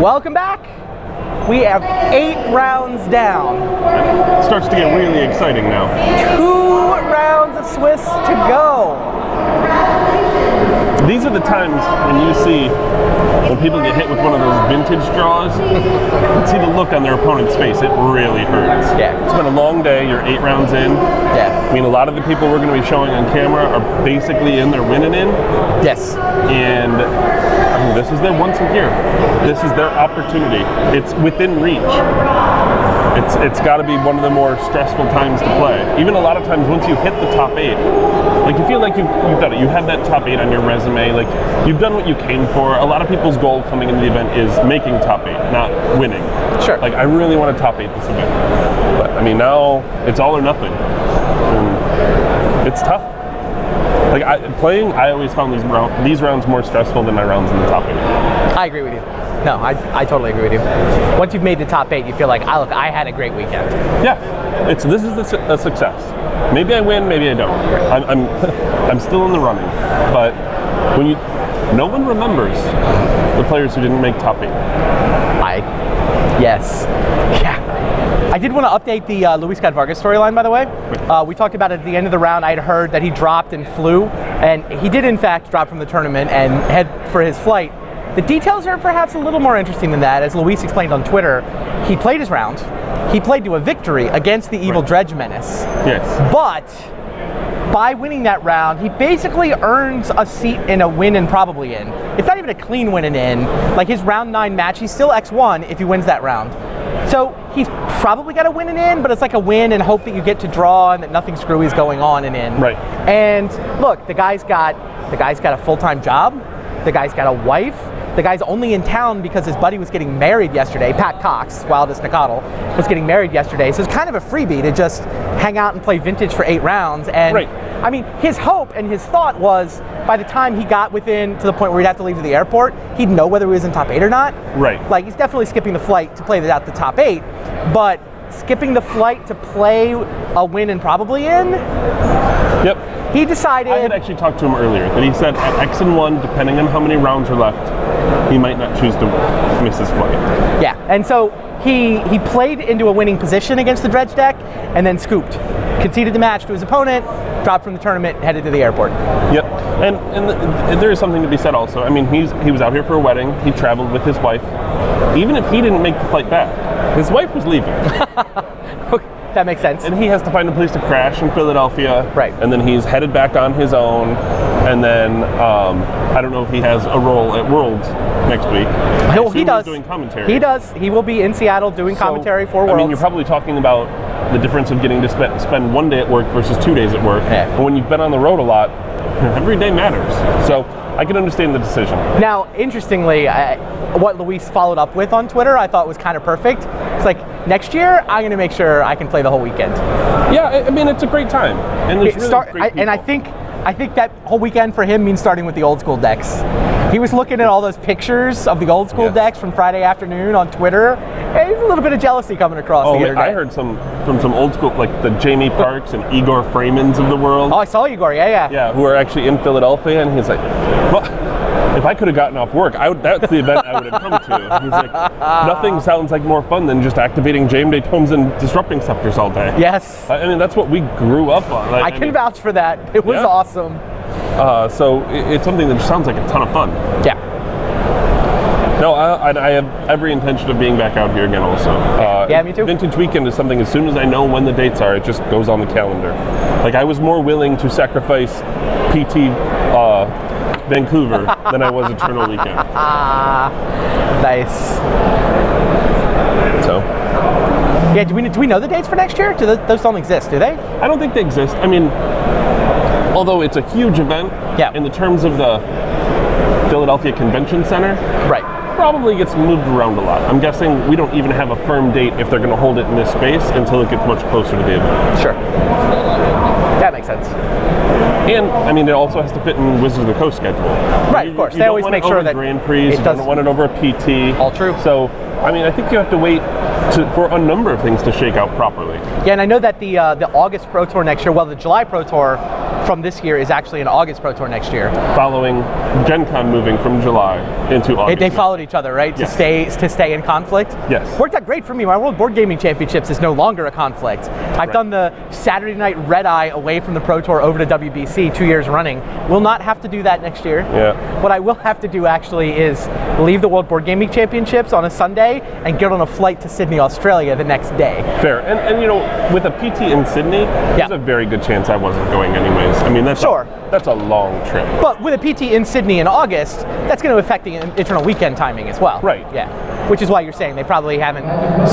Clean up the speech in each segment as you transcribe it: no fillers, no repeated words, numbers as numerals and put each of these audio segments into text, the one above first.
Welcome back. We have 8 rounds down. It starts to get really exciting now. 2 rounds of Swiss to go. These are the times when you see when people get hit with one of those vintage draws, you can see the look on their opponent's face. It really hurts. Yeah. It's been a long day. You're 8 rounds in. Yeah. I mean, a lot of the people we're going to be showing on camera are basically in their winning in. Yes. And I mean, this is their once a year. This is their opportunity. It's within reach. It's got to be one of the more stressful times to play. Even a lot of times once you hit the top 8, like you feel like you've done it. You have that top 8 on your resume. Like you've done what you came for. A lot of people's goal coming into the event is making top 8, not winning. Sure. Like I really want to top 8 this event. But I mean now it's all or nothing. And it's tough. Like I always found these rounds more stressful than my rounds in the top 8. I agree with you. No, I totally agree with you. Once you've made the top 8, you feel like, I had a great weekend. Yeah, this is a success. Maybe I win, maybe I don't. I'm still in the running, but no one remembers the players who didn't make top 8. Yes. Yeah. I did want to update the Luis Vargas storyline, by the way. We talked about it at the end of the round. I'd heard that he dropped and flew, and he did in fact drop from the tournament and head for his flight. The details are perhaps a little more interesting than that. As Luis explained on Twitter, he played his round. He played to a victory against the Evil Dredge Menace. Yes. But by winning that round, he basically earns a seat in a win and probably in. It's not even a clean win and in. Like his round 9 match, he's still X1 if he wins that round. So he's probably got to win and in, but it's like a win and hope that you get to draw and that nothing screwy is going on and in. Right. And look, the guy's got a full-time job. The guy's got a wife. The guy's only in town because his buddy was getting married yesterday. Pat Cox, Wildest Nicodle, was getting married yesterday. So it's kind of a freebie to just hang out and play vintage for 8 rounds. And right. I mean, his hope and his thought was by the time he got to the point where he'd have to leave to the airport, he'd know whether he was in top 8 or not. Right. Like he's definitely skipping the flight to play out the top 8, but skipping the flight to play a win and probably in. Yep. He decided. I had actually talked to him earlier that he said at X and 1, depending on how many rounds are left, he might not choose to miss his flight. Yeah, and so he played into a winning position against the Dredge deck and then scooped. Conceded the match to his opponent, dropped from the tournament, headed to the airport. Yep, and there is something to be said also. I mean, he was out here for a wedding. He traveled with his wife. Even if he didn't make the flight back, his wife was leaving. That makes sense. And he has to find a place to crash in Philadelphia. Right. And then he's headed back on his own. And then I don't know if he has a role at Worlds next week. Well, he does. He's doing commentary. He does. He will be in Seattle doing commentary for Worlds. I mean, you're probably talking about the difference of getting to spend 1 day at work versus 2 days at work. Yeah. And when you've been on the road a lot, every day matters. So I can understand the decision. Now, interestingly, what Luis followed up with on Twitter, I thought was kind of perfect. It's like, next year, I'm going to make sure I can play the whole weekend. Yeah, I mean, it's a great time. And there's really great people. And I think that whole weekend for him means starting with the old school decks. He was looking at all those pictures of the old school decks from Friday afternoon on Twitter. And there's a little bit of jealousy coming across the internet. I heard from some old school, like the Jamie Parks and Igor Freemans of the world. Oh, I saw Igor, yeah. Yeah, who are actually in Philadelphia, and he's like, well, if I could have gotten off work, that's the event I would have come to. He's like, nothing sounds like more fun than just activating James Day Tomes and disrupting scepters all day. Yes. I mean, that's what we grew up on. I can vouch for that. It was awesome. So it's something that just sounds like a ton of fun. Yeah. No, I have every intention of being back out here again also. Yeah, me too. Vintage Weekend is something, as soon as I know when the dates are, it just goes on the calendar. Like, I was more willing to sacrifice PT Vancouver than I was Eternal Weekend. Nice. So. Yeah, do we know the dates for next year? Those don't exist, do they? I don't think they exist. I mean, although it's a huge event, in the terms of the Philadelphia Convention Center, right, probably gets moved around a lot. I'm guessing we don't even have a firm date if they're going to hold it in this space until it gets much closer to the event. Sure. That makes sense. And, I mean, it also has to fit in Wizards of the Coast schedule. Right, of course. They always make sure that Grand Prix, you don't want it over a PT. All true. So I mean, I think you have to wait for a number of things to shake out properly. Yeah, and I know that the August Pro Tour next year, well, the July Pro Tour from this year is actually an August Pro Tour next year. Following Gen Con moving from July into August. They followed each other, right? Yes. To stay in conflict? Yes. Worked out great for me. My World Board Gaming Championships is no longer a conflict. I've done the Saturday night red eye away from the Pro Tour over to WBC 2 years running. Will not have to do that next year. Yeah. What I will have to do actually is leave the World Board Gaming Championships on a Sunday and get on a flight to Sydney, Australia the next day. Fair. And you know, with a PT in Sydney, there's a very good chance I wasn't going anyways. I mean, that's a long trip. But with a PT in Sydney in August, that's going to affect the internal weekend timing as well. Right. Yeah. Which is why you're saying they probably haven't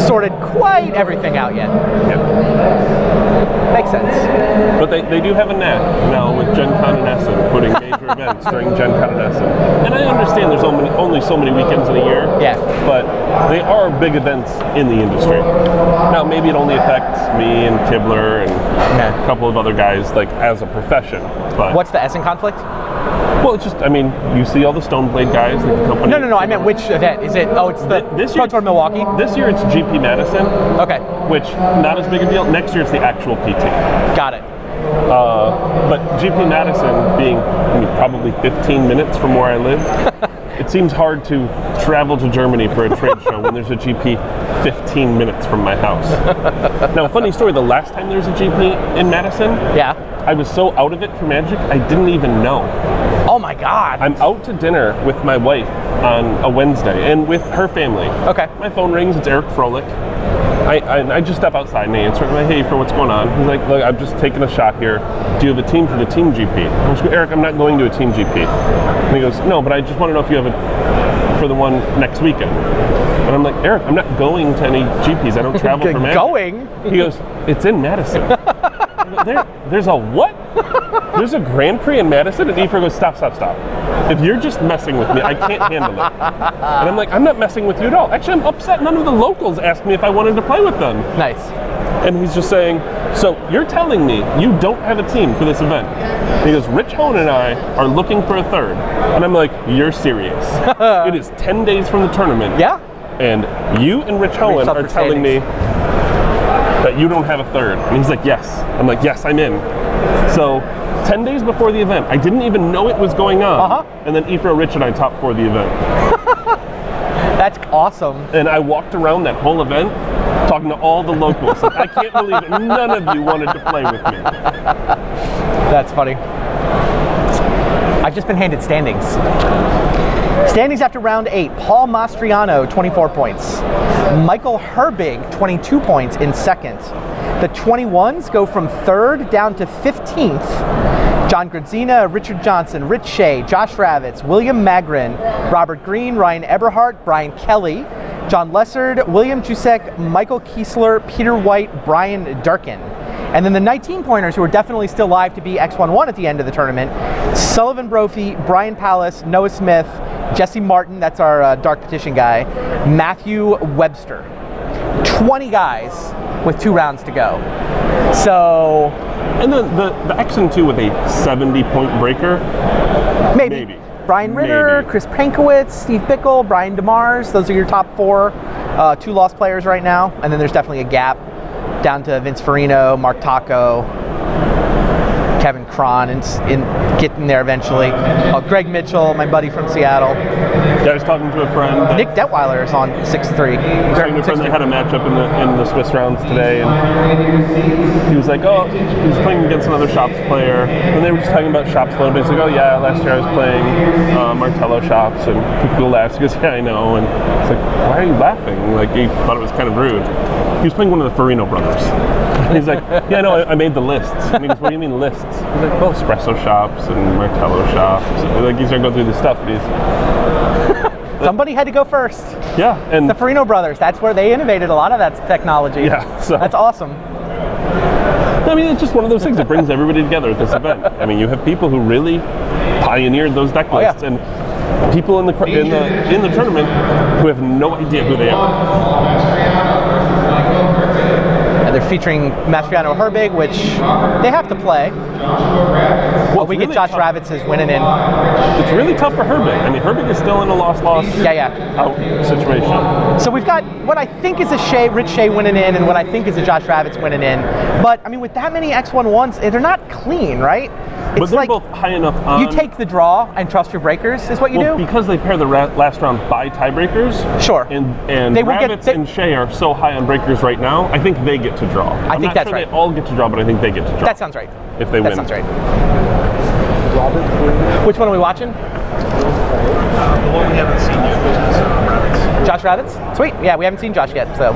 sorted quite everything out yet. Yeah. Makes sense. But they do have a knack now with Gen Con and Essen, putting major events during Gen Con and Essen. And I understand there's only so many weekends in a year. Yeah. But they are big events in the industry. Now, maybe it only affects me and Kibler and a couple of other guys, like, as a profession. But what's the Essen conflict? Well, it's just, I mean, you see all the Stoneblade guys, like the company. No, I meant which event. Is it, it's the Pro Tour Milwaukee? This year it's GP Madison. Okay. Which, not as big a deal. Next year it's the actual PT. Got it. But GP Madison being probably 15 minutes from where I live, it seems hard to travel to Germany for a trade show when there's a GP 15 minutes from my house. Now, a funny story, the last time there was a GP in Madison, I was so out of it for Magic, I didn't even know. Oh my God. I'm out to dinner with my wife on a Wednesday and with her family. Okay. My phone rings, it's Eric Froelich. I just step outside and I answer. I'm like, hey, for what's going on? He's like, look, I'm just taking a shot here. Do you have a team for the team GP? I just go, Eric, I'm not going to a team GP. And he goes, no, but I just want to know if you have it for the one next weekend. And I'm like, Eric, I'm not going to any GPs. I don't travel for Magic. Going? He goes, it's in Madison. There's a what? There's a Grand Prix in Madison? And Aoife goes, stop. If you're just messing with me, I can't handle it. And I'm like, I'm not messing with you at all. Actually, I'm upset none of the locals asked me if I wanted to play with them. Nice. And he's just saying, so you're telling me you don't have a team for this event? And he goes, Rich Hone and I are looking for a third. And I'm like, you're serious. It is 10 days from the tournament. Yeah. And you and Rich Hohen are telling me that you don't have a third. And he's like, yes. I'm like, yes, I'm in. So 10 days before the event, I didn't even know it was going on. And then Aoife, Rich, and I top 4 the event. That's awesome. And I walked around that whole event talking to all the locals. Like, I can't believe it. None of you wanted to play with me. That's funny. I've just been handed standings. Standings after round 8, Paul Mastriano, 24 points. Michael Herbig, 22 points in second. The 21s go from 3rd down to 15th. John Gradzina, Richard Johnson, Rich Shea, Josh Ravitz, William Magrin, Robert Greene, Ryan Eberhardt, Brian Kelly, John Lessard, William Jusek, Michael Kiesler, Peter White, Brian Durkin. And then the 19-pointers who are definitely still live to be X11 at the end of the tournament, Sullivan Brophy, Brian Pallas, Noah Smith, Jesse Martin, that's our Dark Petition guy, Matthew Webster. 20 guys with 2 rounds to go. So... And then the X2 with a 70-point breaker? Maybe. Brian Ritter, Chris Pankowitz, Steve Bickle, Brian DeMars, those are your top 4 two-loss players right now. And then there's definitely a gap down to Vince Farino, Mark Taco, Kevin Cron, and getting there eventually. Greg Mitchell, my buddy from Seattle. Yeah, I was talking to a friend. Nick Detweiler is on 6'3". I was talking to a friend that had a matchup in the Swiss rounds today, and he was like, oh, he was playing against another Shops player, and they were just talking about Shops a little bit. He's like, oh yeah, last year I was playing Martello Shops, and people laughs. He goes, yeah, I know. And it's like, why are you laughing? Like, he thought it was kind of rude. He was playing one of the Farino brothers. And he's like, yeah, no, I made the lists. And he goes, what do you mean lists? He's like, well, Espresso Shops and Martello Shops. And like, he's going to go through this stuff. But somebody had to go first. Yeah. And the Farino brothers, that's where they innovated a lot of that technology. Yeah. So that's awesome. I mean, it's just one of those things that brings everybody together at this event. I mean, you have people who really pioneered those deck lists, and people in the tournament who have no idea who they are. And They're featuring Mastriano Herbig, which they have to play. Well, we really get Josh tough. Ravitz winning in. It's really tough for Herbig. I mean, Herbig is still in a loss out situation. So we've got what I think is a Rich Shea winning in and what I think is a Josh Ravitz winning in. But, I mean, with that many X11s, they're not clean, right? But they're both high enough on. You take the draw and trust your breakers is what you do? Because they pair the last round by tiebreakers. Sure. And they will Ravitz and Shea are so high on breakers right now, I think they get to draw. I think that's right. They all get to draw, but I think they get to draw. That sounds right. If they win. That sounds right. Which one are we watching? The one we haven't seen yet, which is Ravitz. Josh Ravitz? Sweet. Yeah, we haven't seen Josh yet, so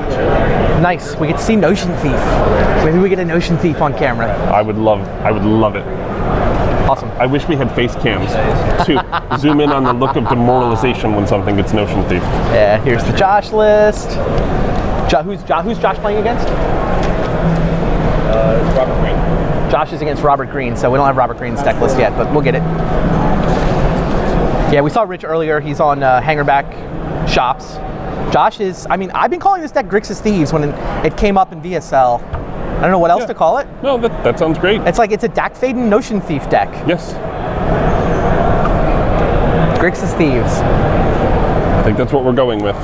nice. We get to see Notion Thief. Maybe we get a Notion Thief on camera. I would love it. Awesome. I wish we had face cams to zoom in on the look of demoralization when something gets Notion Thief. Yeah, here's the Josh list. Who's Josh playing against? Robert Greene. Josh is against Robert Greene, so we don't have Robert Greene's deck list yet, but we'll get it. Yeah, we saw Rich earlier. He's on Hangerback Shops. Josh is, I mean, I've been calling this deck Grixis Thieves when it came up in VSL. I don't know what else to call it. No, that sounds great. It's like it's a Dak Faden Notion Thief deck. Yes. Grixis Thieves. I think that's what we're going with.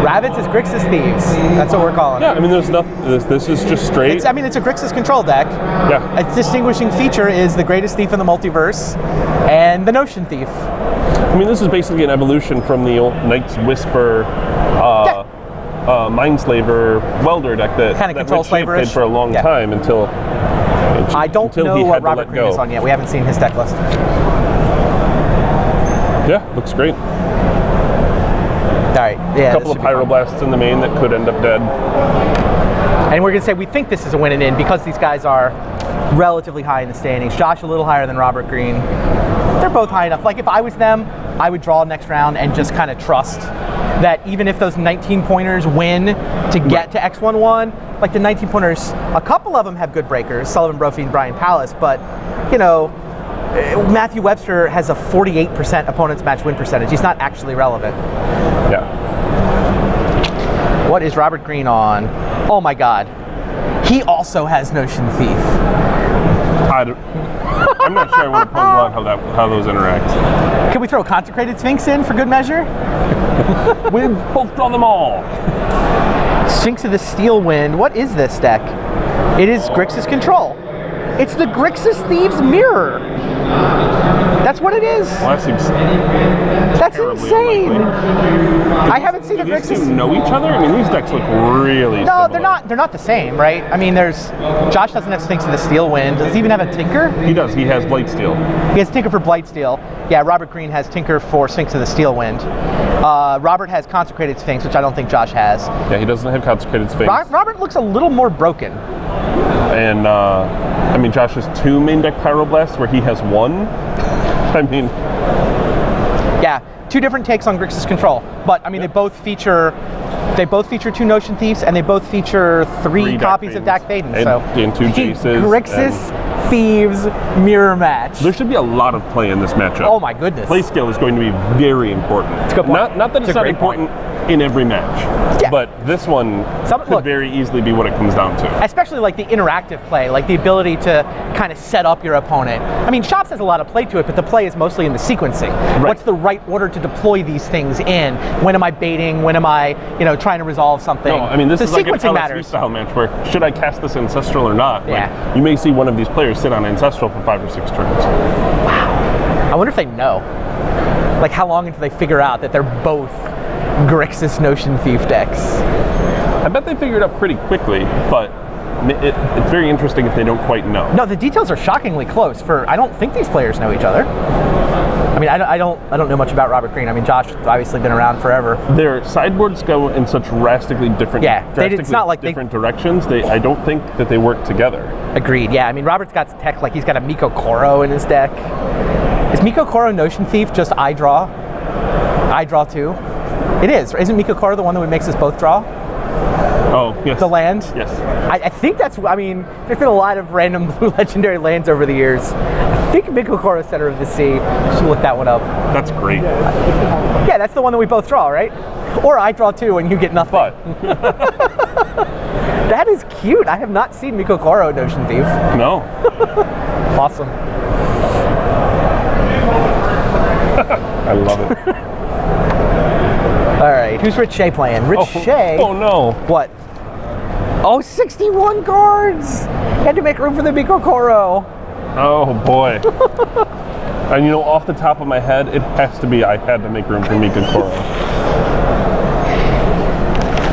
Ravitz is Grixis Thieves. That's what we're calling it. Yeah, I mean, there's nothing. This is just straight. It's a Grixis control deck. Yeah. A distinguishing feature is the greatest thief in the multiverse and the Notion Thief. I mean, this is basically an evolution from the old Knight's Whisper, Mindslaver Welder deck that Kind of control Rich Shea played slaverish. for a long time until. I don't until know he what had to Robert let Greene go. is on yet. We haven't seen his deck list. Yeah, looks great. All right. Yeah. A couple of Pyroblasts in the main that could end up dead. And we're going to say we think this is a win and in because these guys are relatively high in the standings. Josh a little higher than Robert Greene. They're both high enough. Like if I was them, I would draw next round and just kind of trust that even if those 19 pointers win to get to X11, like the 19 pointers, a couple of them have good breakers, Sullivan Brophy and Brian Palace, but you know, Matthew Webster has a 48% opponent's match win percentage. He's not actually relevant. Yeah. What is Robert Greene on? Oh my God. He also has Notion Thief. I'm not sure I want to puzzle out how those interact. Can we throw a Consecrated Sphinx in for good measure? We both draw them all. Sphinx of the Steel Wind. What is this deck? It is Grixis Control. It's the Grixis Thieves Mirror. That's what it is. Well, that seems That's terribly insane. unlikely. I haven't seen a Do these two Grixis. know each other? I mean, these decks look really No, similar. they're not the same, right? I mean, Josh doesn't have Sphinx of the Steel Wind. Does he even have a Tinker? He does. He has Blightsteel. He has Tinker for Blightsteel. Yeah, Robert Greene has Tinker for Sphinx of the Steel Wind. Robert has Consecrated Sphinx, which I don't think Josh has. Yeah, he doesn't have Consecrated Sphinx. Robert looks a little more broken. And, I mean, Josh has 2 main deck Pyroblasts where he has 1. I mean... Yeah, 2 different takes on Grixis Control. But, I mean, they both feature 2 Notion Thieves, and they both feature 3 copies of Dak Faden. And 2 Jaces. Grixis Thieves mirror match. There should be a lot of play in this matchup. Oh my goodness. Play skill is going to be very important. It's a good point. Not that it's not important in every match, Yeah. but this one could very easily be what it comes down to. Especially like the interactive play, like the ability to kind of set up your opponent. I mean, Shops has a lot of play to it, but the play is mostly in the sequencing. Right. What's the right order to deploy these things in? When am I baiting? When am I, trying to resolve something? No, I mean, this the is like an sequencing LSV matters. style match where should I cast this Ancestral or not? Yeah. Like, you may see one of these players sit on Ancestral for 5 or 6 turns. Wow. I wonder if they know. Like, how long until they figure out that they're both Grixis Notion Thief decks? I bet they figure it out pretty quickly, but it's very interesting if they don't quite know. No, the details are shockingly close. I don't think these players know each other. I mean, I don't know much about Robert Greene. I mean, Josh has obviously been around forever. Their sideboards go in such drastically different, it's not like different directions. I don't think that they work together. Agreed. Yeah, I mean, Robert's got tech like he's got a Miko Koro in his deck. Is Miko Koro Notion Thief just I draw? I draw too. It is. Isn't Miko Koro the one that makes us both draw? Oh, yes. The land? Yes. I think that's, I mean, there's been a lot of random blue legendary lands over the years. I think Miko Koro Center of the Sea. Should look that one up. That's great. Yeah, that's the one that we both draw, right? Or I draw 2 and you get nothing. But That is cute. I have not seen Miko Koro in Ocean Thief. no. Awesome. I love it. All right, who's Rich Shea playing? Rich Shea. Oh no. What? Oh, 61 cards! Had to make room for the Miko Koro. Oh boy. And you know, off the top of my head, it has to be I had to make room for Mika Koro.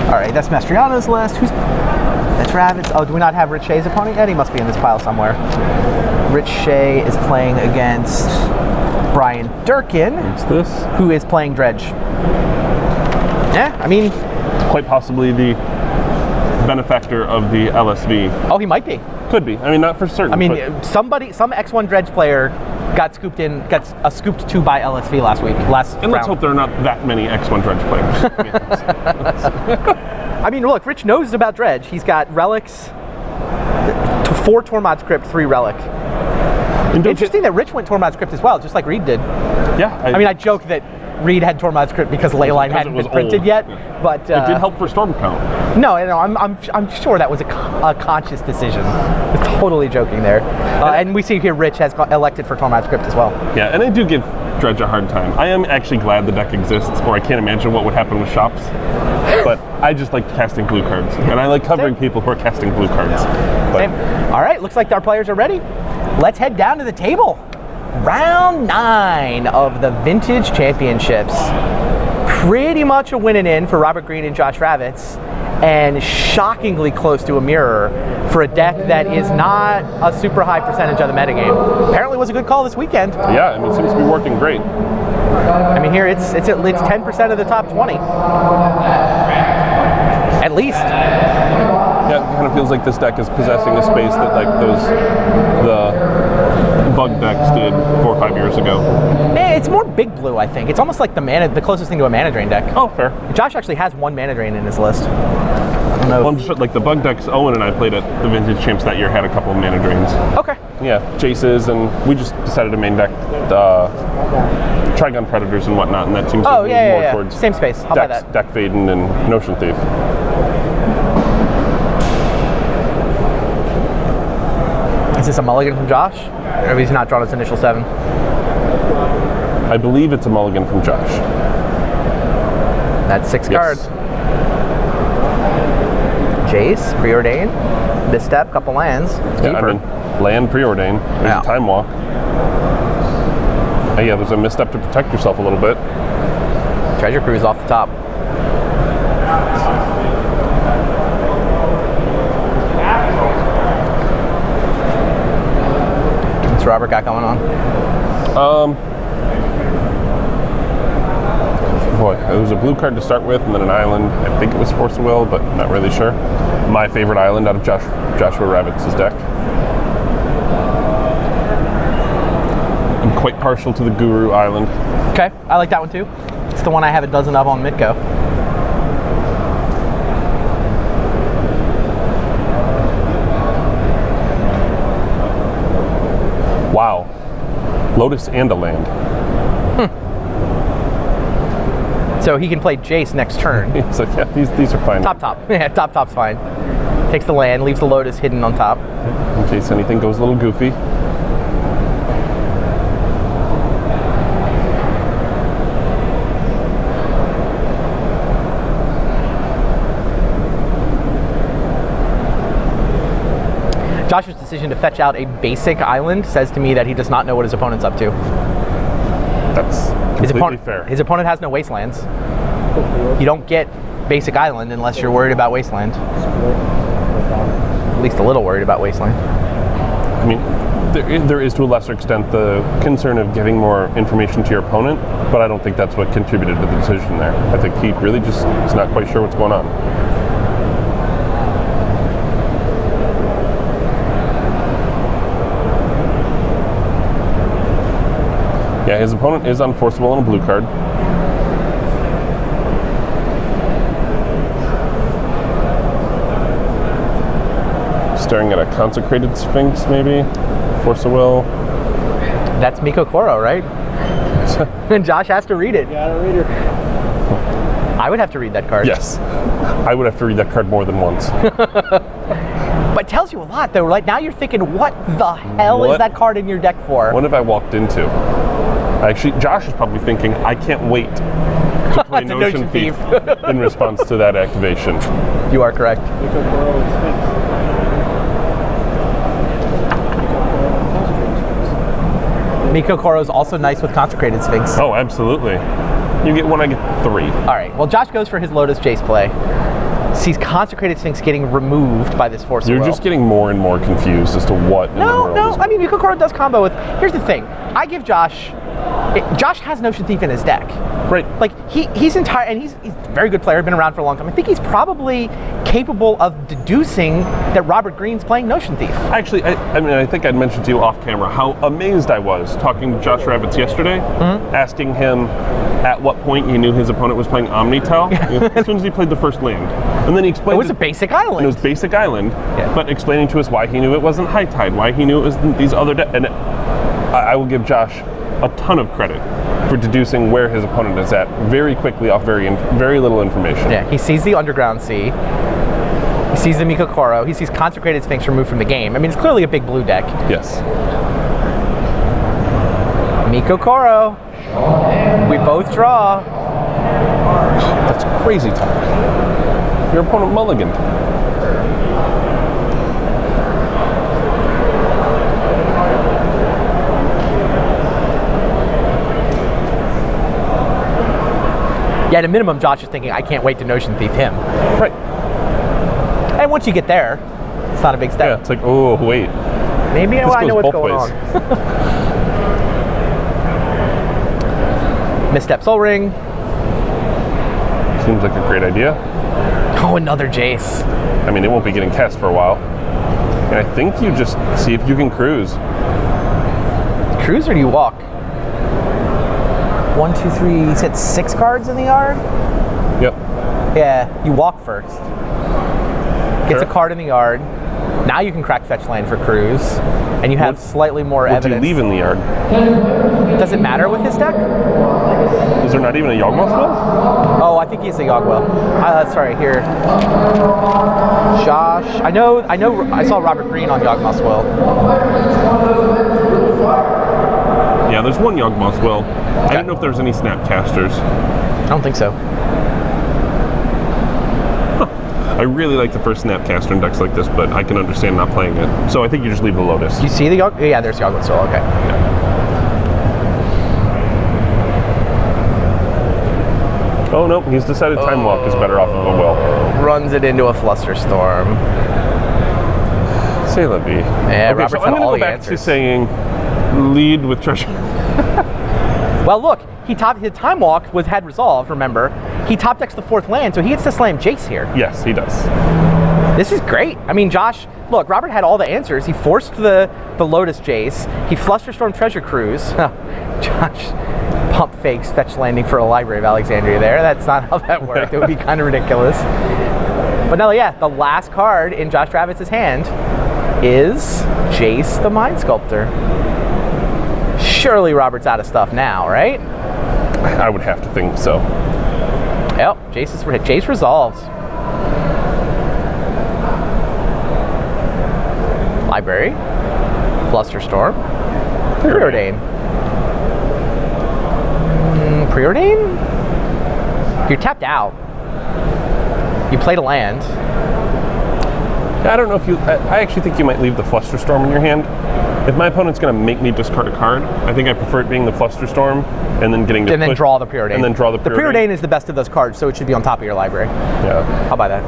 All right, that's Mastriano's list. That's Ravitz. Oh, do we not have Rich Shea's opponent yet? He must be in this pile somewhere. Rich Shea is playing against Brian Durkin, What's this? who is playing Dredge. Yeah, I mean, Quite possibly the benefactor of the LSV. oh, he might be. Could be. I mean, not for certain. I mean, but some X1 Dredge player got scooped 2 by LSV last and let's round. hope there are not that many X1 Dredge players. I mean, look, Rich knows about Dredge. He's got relics, 4 Tormod's Crypt, 3 relic. And don't Interesting that Rich went Tormod's Crypt as well, just like Reed did. Yeah. I mean, I joke that Reed had Tormod's Crypt because Leyline Because hadn't it was been printed old. yet, Yeah. but it did help for Storm Count. no, I'm sure that was a conscious decision. Totally joking there. And we see here Rich has elected for Tormod's Crypt as well. Yeah, and I do give Dredge a hard time. I am actually glad the deck exists, or I can't imagine what would happen with shops. But I just like casting blue cards, and I like covering people who are casting blue cards. But Same. All right, looks like our players are ready. Let's head down to the table. Round 9 of the Vintage Championships. Pretty much a winning in for Robert Greene and Josh Ravitz, and shockingly close to a mirror for a deck that is not a super high percentage of the metagame. Apparently was a good call this weekend. yeah, I mean, it seems to be working great. I mean, here it's 10% of the top 20. At least. Yeah, it kind of feels like this deck is possessing a space that like the bug decks did 4 or 5 years ago. It's more big blue, I think. It's almost like the closest thing to a mana drain deck. Oh, fair. Josh actually has 1 mana drain in his list. I don't know. Well, I'm just like the bug decks Owen and I played at the Vintage Champs that year had a couple of mana drains. Okay. Yeah, Jaces, and we just decided to main deck Trigon Predators and whatnot, and that seems to Oh, move yeah, more yeah. towards Same space. How about decks, that? Deck Vaden and Notion Thief. Is this a mulligan from Josh? Or he's not drawn his initial 7? I believe it's a mulligan from Josh. That's 6 Yes. cards. Jace, Preordain, Misstep, couple lands. Yeah, I Keeper. mean, land Preordain. There's Yeah. a Time Walk. Oh, yeah, there's a misstep to protect yourself a little bit. Treasure Cruise off the top. What's Robert got going on? Boy, it was a blue card to start with, and then an island. I think it was Force of Will, but not really sure. My favorite island out of Joshua Ravitz's deck. I'm quite partial to the Guru Island. Okay, I like that one too. It's the one I have a dozen of on Mitko. Wow. Lotus and a land. So he can play Jace next turn. It's like, yeah, these are fine. Top. Yeah, top's fine. Takes the land, leaves the Lotus hidden on top. In case anything goes a little goofy. Josh's decision to fetch out a basic island says to me that he does not know what his opponent's up to. That's completely fair. His opponent has no wastelands. You don't get basic island unless you're worried about wasteland. At least a little worried about wasteland. I mean, there is to a lesser extent the concern of giving more information to your opponent, but I don't think that's what contributed to the decision there. I think he really just is not quite sure what's going on. Yeah, his opponent is unforceable on a blue card. Staring at a Consecrated Sphinx, maybe? Force of Will. That's Miko Koro, right? And Josh has to read it. Got a reader. I would have to read that card. Yes. I would have to read that card more than once. But it tells you a lot, though. Like, now you're thinking, what the hell is that card in your deck for? What have I walked into? Actually, Josh is probably thinking, I can't wait to play Notion Thief in response to that activation. You are correct. Miko Koro is also nice with Consecrated Sphinx. Oh, absolutely. You get one, I get 3. All right. Well, Josh goes for his Lotus Jace play. Sees Consecrated Sphinx getting removed by this Force of Will. You're just getting more and more confused as to what in the world is. I mean, Miko Koro does combo with... Here's the thing. I give Josh... Josh has Notion Thief in his deck. Right. Like, he's entire... And he's a very good player, been around for a long time. I think he's probably capable of deducing that Robert Greene's playing Notion Thief. Actually, I think I'd mentioned to you off camera how amazed I was talking to Josh Ravitz yesterday, asking him at what point he knew his opponent was playing Omnitel. As soon as he played the first land. And then he explained... It was a basic island. It was basic island, but explaining to us why he knew it wasn't High Tide, why he knew it was these other... And I will give Josh a ton of credit for deducing where his opponent is at very quickly off very little information. Yeah, he sees the Underground Sea. He sees the Miko Koro. He sees Consecrated Sphinx removed from the game. I mean, it's clearly a big blue deck. Yes. Miko Koro. We both draw. That's crazy talk. Your opponent mulliganed. Yeah, at a minimum, Josh is thinking, I can't wait to Notion Thief him. Right. And once you get there, it's not a big step. Yeah, it's like, oh, wait. Maybe I know what's going on. Misstep Soul Ring. Seems like a great idea. Oh, another Jace. I mean, it won't be getting cast for a while. And I think you just see if you can cruise. Cruise or do you walk? 1, 2, 3, you said 6 cards in the yard? Yep. Yeah, you walk first. Gets a card in the yard. Now you can crack fetch land for cruise, and you have slightly more evidence. What do you leave in the yard? Does it matter with this deck? Is there not even a Yawgmoth Will? Oh, I think he's a Yawgmoth. Sorry, here. Josh. I know. I saw Robert Greene on Yawgmoth's Will. Yeah, there's one Yawgmoth Will. I don't know if there's any Snapcasters. I don't think so. I really like the first Snapcaster in decks like this, but I can understand not playing it. So I think you just leave the Lotus. Do you see the Yawgmoth? Yeah, there's Yawgmoth's Will. Okay. Oh, no, he's decided Time Walk is better off of a Will. Runs it into a Flusterstorm. C'est la vie. Yeah, okay, Robert's so I'm had going all to go the back answers. to saying lead with treasure. Well, look, his Time Walk had resolved, remember. He top decks the 4th land, so he gets to slam Jace here. Yes, he does. This is great. I mean, Josh, look, Robert had all the answers. He forced the Lotus Jace. He Flusterstorm Treasure Cruise. Josh pump fakes fetch landing for a Library of Alexandria there. That's not how that worked. It would be kind of ridiculous. But no, yeah, the last card in Josh Ravitz's hand is Jace the Mind Sculptor. Surely Robert's out of stuff now, right? I would have to think so. Yep, Jace resolves. Library, Flusterstorm, Preordain. Preordain? You're tapped out. You played a land. I don't know if you... I actually think you might leave the Flusterstorm in your hand. If my opponent's going to make me discard a card, I think I prefer it being the Flusterstorm and then getting to And then draw the Preordain. And then draw the Preordain. The Preordain is the best of those cards, so it should be on top of your library. Yeah. I'll buy that.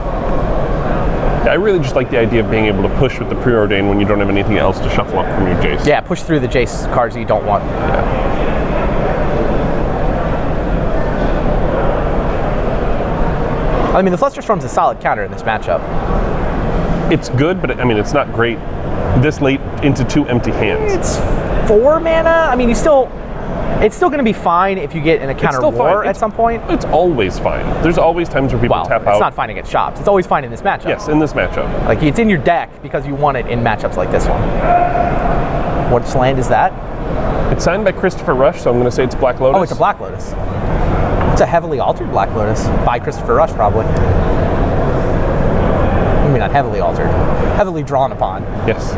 Yeah, I really just like the idea of being able to push with the Preordain when you don't have anything else to shuffle up from your Jace. Yeah, push through the Jace cards that you don't want. Yeah. I mean, the Flusterstorm's a solid counter in this matchup. It's good, but I mean, it's not great this late into 2 empty hands. It's 4 mana. I mean, it's still going to be fine if you get in a counter war at some point. It's always fine. There's always times where people tap out. It's not fine against shops. It's always fine in this matchup. Yes, in this matchup. Like, it's in your deck because you want it in matchups like this one. What land is that? It's signed by Christopher Rush, so I'm going to say it's Black Lotus. Oh, it's a Black Lotus. It's a heavily altered Black Lotus by Christopher Rush, probably. I mean, not heavily altered, heavily drawn upon. Yes.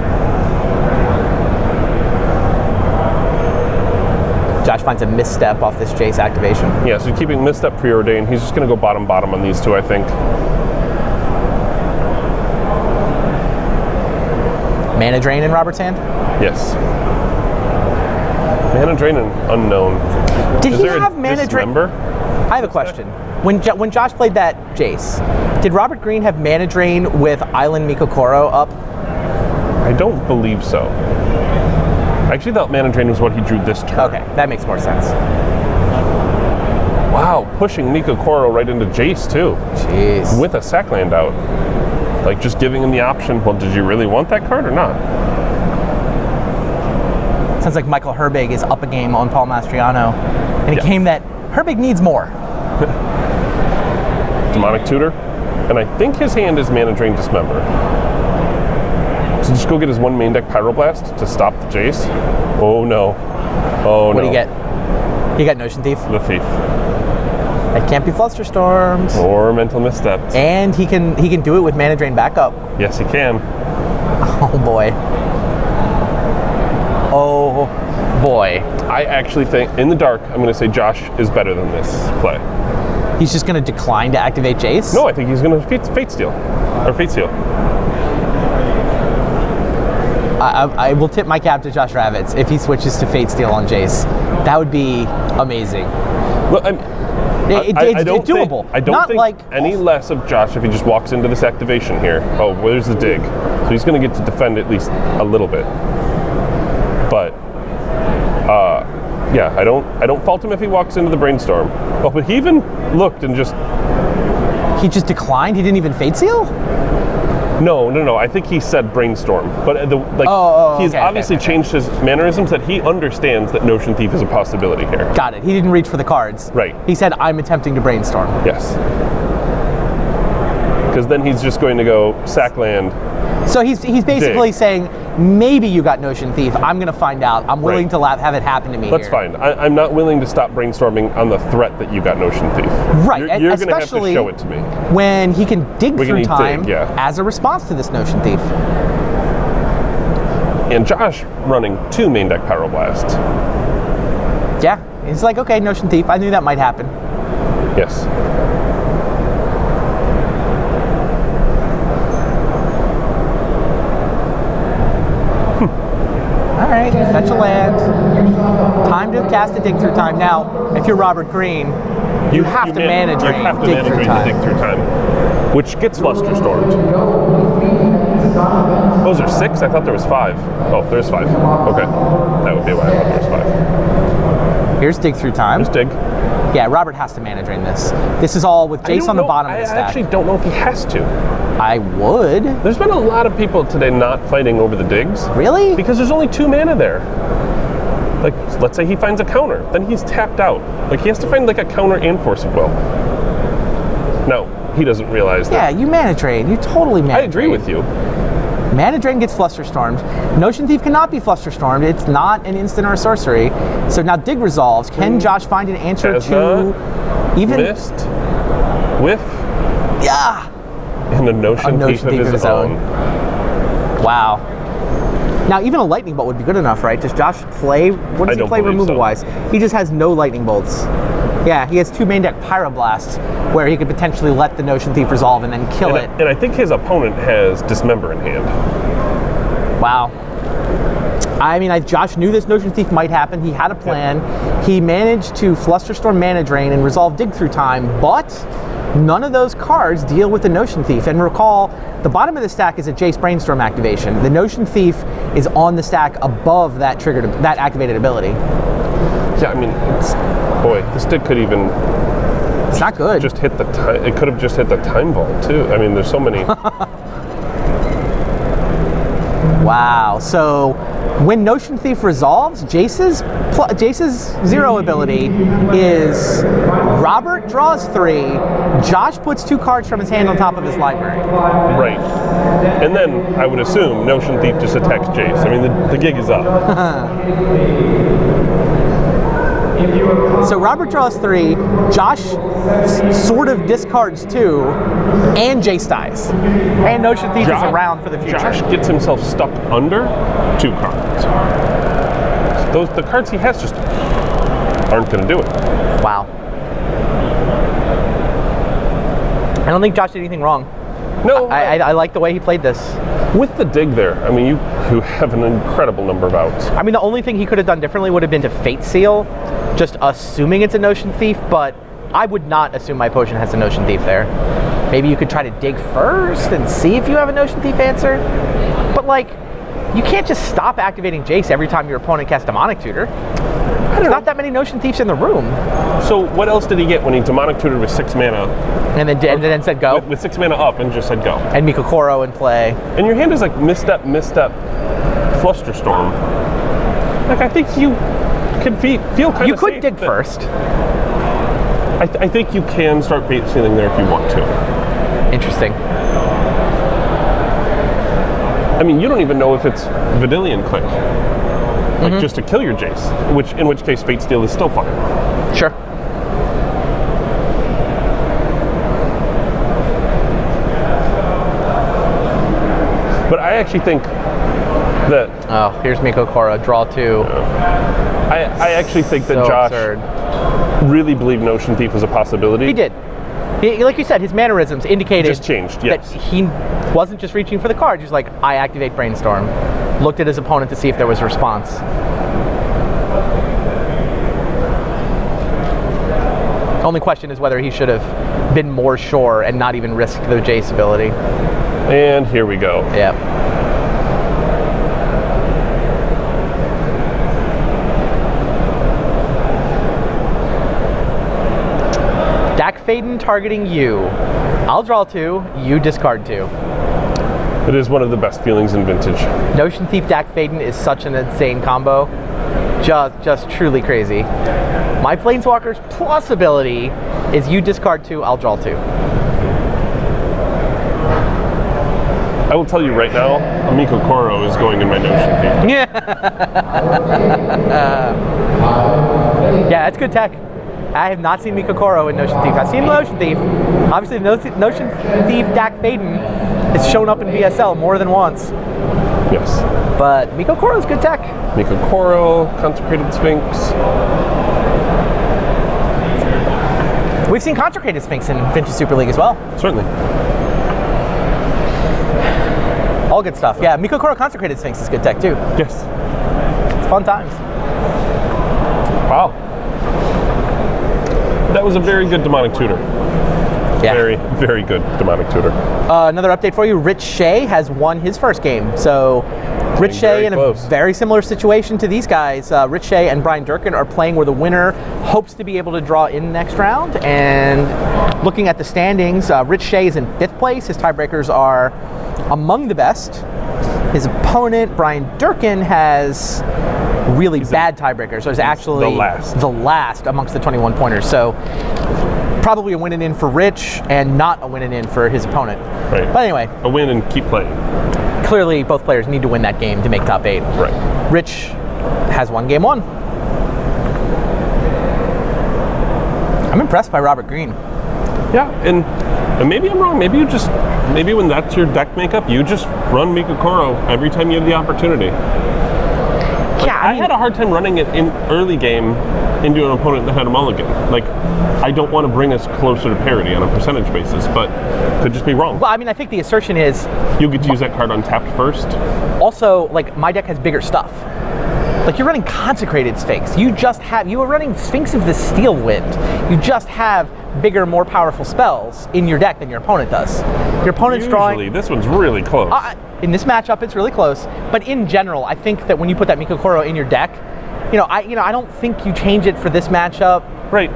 Josh finds a misstep off this Jace activation. Yeah, so keeping misstep preordained. He's just going to go bottom on these two, I think. Mana Drain in Robert's hand? Yes. Mana Drain and Unknown. Did Is he there have a Mana Drain? Dismember? I have a question. When Josh played that Jace, did Robert Greene have Mana Drain with Island Mikokoro up? I don't believe so. I actually thought Mana Drain was what he drew this turn. Okay, that makes more sense. Wow, pushing Mikokoro right into Jace too. Jeez. With a sack land out. Like just giving him the option, well, did you really want that card or not? Sounds like Michael Herbig is up a game on Paul Mastriano in a game that Herbig needs more. Demonic Tutor. And I think his hand is Mana Drain Dismember. So just go get his one main deck Pyroblast to stop the Jace. Oh no. Oh no. What do you get? You got Notion Thief? The Thief. It can't be Flusterstorms. Or Mental Missteps. And he can do it with Mana Drain backup. Yes, he can. Oh boy. Oh boy. I actually think, in the dark, I'm going to say Josh is better than this play. He's just going to decline to activate Jace? No, I think he's going to Fate Steal. Or Fate Steal. I will tip my cap to Josh Ravitz if he switches to Fate Steal on Jace. That would be amazing. Well, It's doable. I don't think any less of Josh if he just walks into this activation here. Oh, well, there's the dig. So he's going to get to defend at least a little bit. But, yeah, I don't fault him if he walks into the Brainstorm. Oh, but he even looked and just... He just declined? He didn't even Fate Seal? No. I think he said Brainstorm. But he's obviously changed his mannerisms that he understands that Notion Thief is a possibility here. Got it. He didn't reach for the cards. Right. He said, I'm attempting to Brainstorm. Yes. Because then he's just going to go sack land. So he's basically saying, maybe you got Notion Thief. I'm going to find out. I'm willing to have it happen to me. That's fine. I'm not willing to stop brainstorming on the threat that you got Notion Thief. Right. You're going to have to show it to me. When he can dig through time yeah. as a response to this Notion Thief. And Josh running 2 main deck Pyroblast. Yeah. He's like, okay, Notion Thief. I knew that might happen. Yes. All right, fetch a land. Time to cast a dig through time. Now, if you're Robert Greene, you have to Mana Drain. You have to Mana Drain to dig through time, which gets Flusterstormed. Those are 6? I thought there was 5. Oh, there's 5. Okay, that would be why I thought there was 5. Here's dig through time. Here's dig. Yeah, Robert has to Mana Drain this. This is all with Jace on the bottom of the stack. I actually don't know if he has to. I would. There's been a lot of people today not fighting over the digs. Really? Because there's only 2 mana there. Like, let's say he finds a counter, then he's tapped out. Like, he has to find like a counter and Force of Will. No, he doesn't realize that. Yeah, you Mana Drain. You totally Mana Drain. I agree with you. Mana Drain gets Flusterstormed. Notion Thief cannot be Flusterstormed. It's not an instant or a sorcery. So now dig resolves. Can Josh find an answer to even missed with and a Notion Thief of his own. Wow. Now even a lightning bolt would be good enough, right? Does Josh play? What does he play removal wise? He just has no lightning bolts. Yeah, he has 2 main deck Pyroblasts where he could potentially let the Notion Thief resolve and then kill it. And I think his opponent has Dismember in hand. Wow. I mean, Josh knew this Notion Thief might happen. He had a plan. He managed to Flusterstorm Mana Drain and resolve Dig Through Time, but none of those cards deal with the Notion Thief. And recall, the bottom of the stack is a Jace Brainstorm activation. The Notion Thief is on the stack above that triggered, that activated ability. Yeah, I mean, boy, this Dig could even... It's not good. Just hit the time. It could have just hit the Time Vault too. I mean, there's so many. Wow. So when Notion Thief resolves, Jace's 0 ability is Robert draws 3, Josh puts 2 cards from his hand on top of his library. Right. And then I would assume Notion Thief just attacks Jace. I mean, the gig is up. So Robert draws 3, Josh sort of discards 2, and Jace dies. And Notion Thief is around for the future. Josh gets himself stuck under 2 cards. The cards he has just aren't going to do it. Wow. I don't think Josh did anything wrong. No. I like the way he played this. With the dig there, I mean, you have an incredible number of outs. I mean, the only thing he could have done differently would have been to Fate Seal, just assuming it's a Notion Thief, but I would not assume my potion has a Notion Thief there. Maybe you could try to dig first and see if you have a Notion Thief answer. But, like, you can't just stop activating Jace every time your opponent casts Demonic Tutor. There's not that many Notion Thieves in the room. So what else did he get when he Demonic Tutored with 6 mana? And then said go. With 6 mana up and just said go. And Mikokoro in play. And your hand is like misstep, Flusterstorm. Like, I think you can feel kind of You could dig first. I think you can start bait sealing there if you want to. Interesting. I mean, you don't even know if it's Vidilian Click. Like, just to kill your Jace, in which case Fate Steel is still fine. Sure. But I actually think that... Oh, here's Mikokoro, draw 2. I actually think that So Josh absurd. really believed Notion Thief was a possibility. He did. Like you said, his mannerisms indicated Just changed, yes. that he wasn't just reaching for the card. He's like, I activate Brainstorm. Looked at his opponent to see if there was a response. Only question is whether he should have been more sure and not even risked the Jace ability. And here we go. Yeah. Dak Faden targeting you. I'll draw 2, you discard 2. It is one of the best feelings in Vintage. Notion Thief Dak Faden is such an insane combo. Just truly crazy. My Planeswalker's plus ability is you discard 2, I'll draw 2. I will tell you right now, Mikokoro is going in my Notion Thief. Yeah, that's good tech. I have not seen Mikokoro in Notion Thief. I've seen Notion Thief. Obviously, Notion Thief Dak Faden has shown up in VSL more than once. Yes. But Mikokoro is good tech. Mikokoro, Consecrated Sphinx. We've seen Consecrated Sphinx in Vintage Super League as well. Certainly. All good stuff. Yeah, Mikokoro Consecrated Sphinx is good tech too. Yes. It's fun times. Wow. That was a very good Demonic Tutor. Yeah. Very, very good Demonic Tutor. Another update for you. Rich Shea has won his first game. So Rich Shea in a very similar situation to these guys. Rich Shea and Brian Durkin are playing where the winner hopes to be able to draw in next round. And looking at the standings, Rich Shea is in 5th place. His tiebreakers are among the best. His opponent, Brian Durkin, has really bad tiebreakers. So it's actually the last amongst the 21 pointers. So probably a win and in for Rich and not a win and in for his opponent. Right. But anyway. A win and keep playing. Clearly, both players need to win that game to make top 8. Right. Rich has won game 1. I'm impressed by Robert Greene. Yeah, and maybe I'm wrong. Maybe when that's your deck makeup, you just run Mikokoro every time you have the opportunity. Yeah, I had a hard time running it in early game into an opponent that had a mulligan. Like, I don't want to bring us closer to parity on a percentage basis, but could just be wrong. Well, I mean, I think the assertion is you get to use that card untapped first. Also, like, my deck has bigger stuff. Like, you're running Consecrated Sphinx. You are running Sphinx of the Steel Wind. You just have bigger, more powerful spells in your deck than your opponent does. Your opponent's drawing... This one's really close. In this matchup, it's really close. But in general, I think that when you put that Mikokoro in your deck, I don't think you change it for this matchup. Right.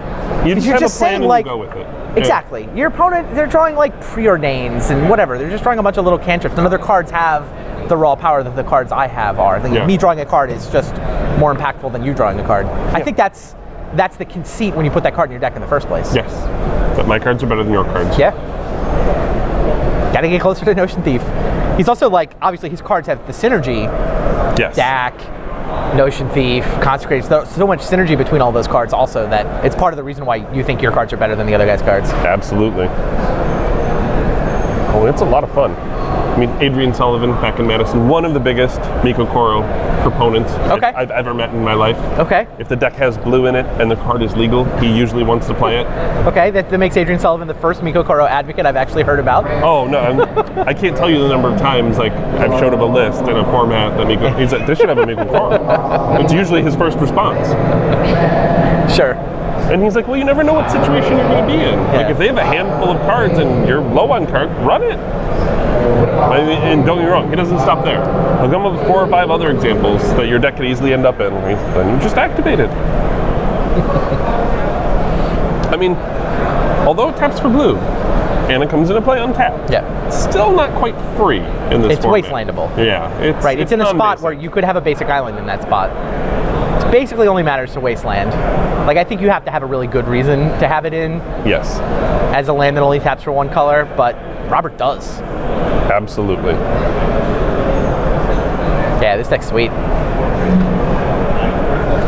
You just have a plan and you go with it. Exactly. Yeah. Your opponent, they're drawing like preordains and whatever. They're just drawing a bunch of little cantrips. None of their cards have the raw power that the cards I have are. Me drawing a card is just more impactful than you drawing a card. Yeah. I think that's the conceit when you put that card in your deck in the first place. Yes. But my cards are better than your cards. Yeah. Gotta get closer to Notion Thief. He's also like, obviously his cards have the synergy. Yes. Dak, Notion Thief, Consecrated. So much synergy between all those cards also that it's part of the reason why you think your cards are better than the other guy's cards. Absolutely. Oh, it's a lot of fun. I mean, Adrian Sullivan back in Madison, one of the biggest Miko Koro proponents I've ever met in my life. Okay. If the deck has blue in it and the card is legal, he usually wants to play it. Okay, that makes Adrian Sullivan the first Miko Koro advocate I've actually heard about. Oh, no, I can't tell you the number of times, like, I've showed him a list in a format that Miko, he's like, this should have a Miko Koro. It's usually his first response. Sure. And he's like, well, you never know what situation you're going to be in. Yeah. Like, if they have a handful of cards and you're low on card, run it. I mean, and don't get me wrong, he doesn't stop there. I'll come up with 4 or 5 other examples that your deck could easily end up in. Then you just activate it. I mean, although it taps for blue, and it comes into play untapped. Yeah. It's still not quite free in this It's format. wastelandable. Yeah. It's in a spot where you could have a basic island in that spot. It basically only matters to wasteland. Like, I think you have to have a really good reason to have it in. Yes. As a land that only taps for 1 color, but Robert does. Absolutely. Yeah, this deck's sweet.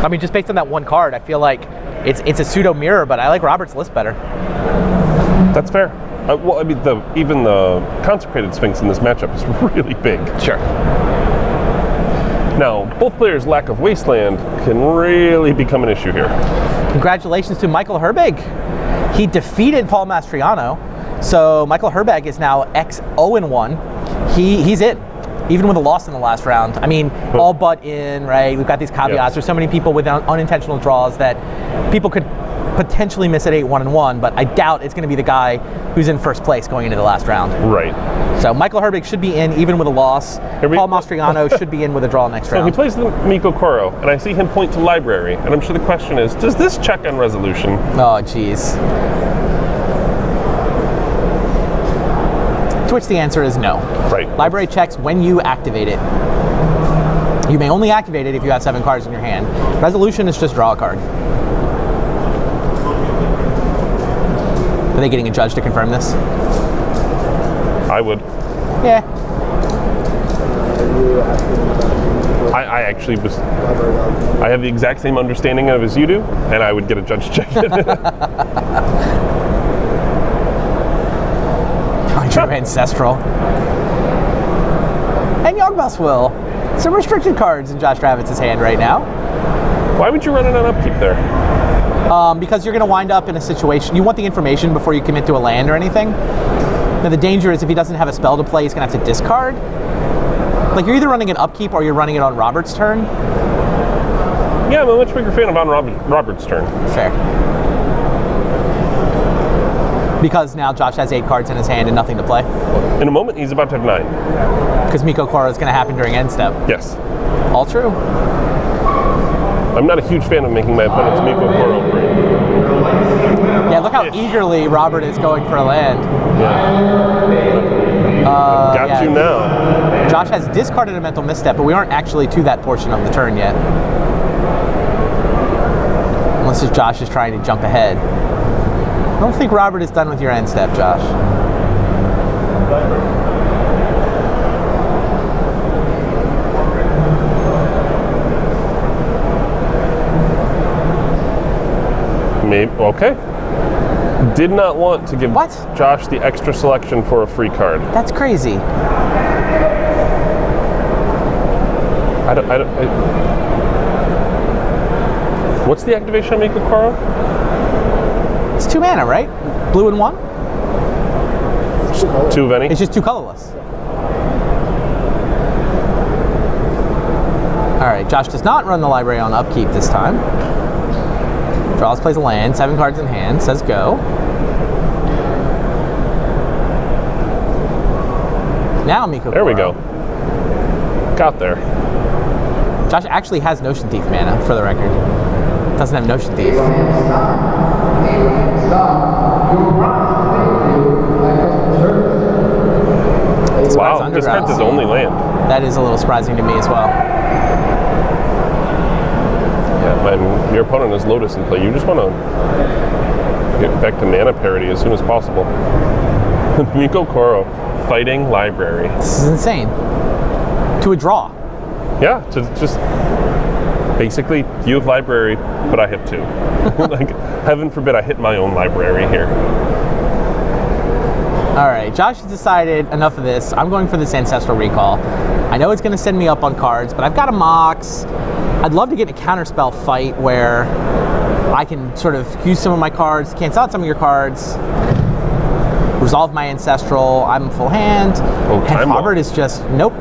I mean, just based on that 1 card, I feel like it's a pseudo mirror, but I like Robert's list better. That's fair. Well, I mean, even the Consecrated Sphinx in this matchup is really big. Sure. Now, both players' lack of wasteland can really become an issue here. Congratulations to Michael Herbig. He defeated Paul Mastriano, so Michael Herbig is now X-0-1. He's in, even with a loss in the last round. I mean, all but in, right? We've got these caveats. Yes. There's so many people with unintentional draws that people could potentially miss at 8-1-1, but I doubt it's going to be the guy who's in first place going into the last round. Right. So Michael Herbig should be in even with a loss. Paul Mastriano should be in with a draw next round. So he plays the Miko Koro, and I see him point to library, and I'm sure the question is, does this check on resolution? Oh, jeez. To which the answer is no. Right. Library checks when you activate it. You may only activate it if you have 7 cards in your hand. Resolution is just draw a card. Are they getting a judge to confirm this? I would. Yeah. I actually was. I have the exact same understanding of as you do, and I would get a judge to check it. True Ancestral. And Yogbus will. Some restricted cards in Josh Ravitz's hand right now. Why would you run it on upkeep there? Because you're going to wind up in a situation. You want the information before you commit to a land or anything. Now the danger is if he doesn't have a spell to play, he's going to have to discard. Like, you're either running an upkeep or you're running it on Robert's turn. Yeah, I'm a much bigger fan of on Robert's turn. Fair. Because now Josh has 8 cards in his hand and nothing to play. In a moment, he's about to have 9. Because Miko Koro is going to happen during end step. Yes. All true. I'm not a huge fan of making my opponent's Miko Koro free. Yeah, look how eagerly Robert is going for a land. Yeah. Got you now. Josh has discarded a mental misstep, but we aren't actually to that portion of the turn yet. Unless Josh is trying to jump ahead. I don't think Robert is done with your end step, Josh. Maybe. Okay. Did not want to give Josh the extra selection for a free card. That's crazy. What's the activation on Miko Koro? It's 2 mana, right? Blue and 1? 2 of any? It's just 2 colorless. Alright, Josh does not run the library on upkeep this time. Draws, plays a land, 7 cards in hand, says go. Now Miko Koro. There we go. Got there. Josh actually has Notion Thief mana, for the record. Doesn't have Notion Thief. Wow, this card's his only land. That is a little surprising to me as well. Yeah, and your opponent has Lotus in play. You just want to get back to mana parity as soon as possible. Miko Koro, fighting library. This is insane. To a draw. Yeah, to just Basically, you have library, but I have 2. Like, heaven forbid I hit my own library here. All right, Josh has decided enough of this. I'm going for this Ancestral Recall. I know it's going to send me up on cards, but I've got a Mox. I'd love to get in a counterspell fight where I can sort of use some of my cards, cancel out some of your cards, resolve my Ancestral. I'm full hand. Oh, and Robert is just, nope,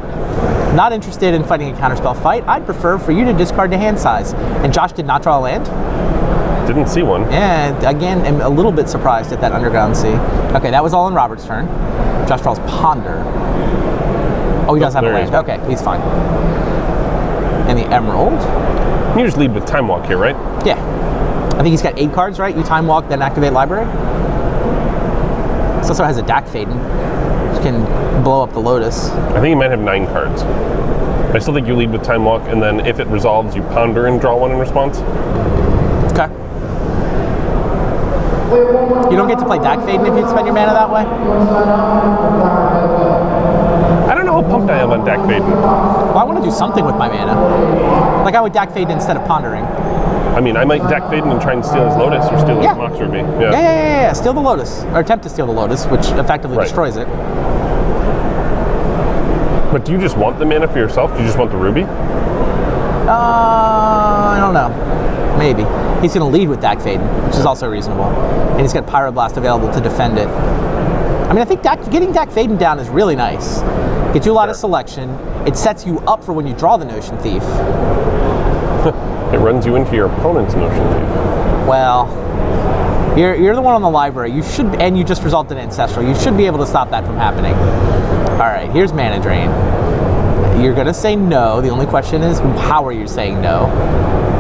not interested in fighting a counterspell fight. I'd prefer for you to discard to hand size. And Josh did not draw a land. Didn't see one. Yeah, again, I'm a little bit surprised at that Underground Sea. Okay, that was all in Robert's turn. Josh draws Ponder. Oh, he does have a land. Okay, he's fine. And the Emerald. You just lead with Time Walk here, right? Yeah. I think he's got 8 cards, right? You Time Walk, then activate Library. This also has a Dak Faden, which can blow up the Lotus. I think he might have 9 cards. I still think you lead with Time Walk, and then if it resolves, you Ponder and draw 1 in response. Okay. You don't get to play Dak Faden if you spend your mana that way? I don't know how pumped I am on Dak Faden. Well, I want to do something with my mana. Like I would Dak Faden instead of Pondering. I mean, I might Dak Faden and try and steal his Lotus or steal his Mox Ruby. Yeah. Steal the Lotus. Or attempt to steal the Lotus, which effectively destroys it. But do you just want the mana for yourself? Do you just want the Ruby? I don't know. Maybe. He's going to lead with Dak Faden, which is also reasonable. And he's got Pyroblast available to defend it. I mean, I think getting Dak Faden down is really nice. Gets you a lot of selection. It sets you up for when you draw the Notion Thief. It runs you into your opponent's Notion Thief. Well, you're the one on the library. You should, and you just resolved an Ancestral. You should be able to stop that from happening. All right, here's Mana Drain. You're going to say no. The only question is, how are you saying no?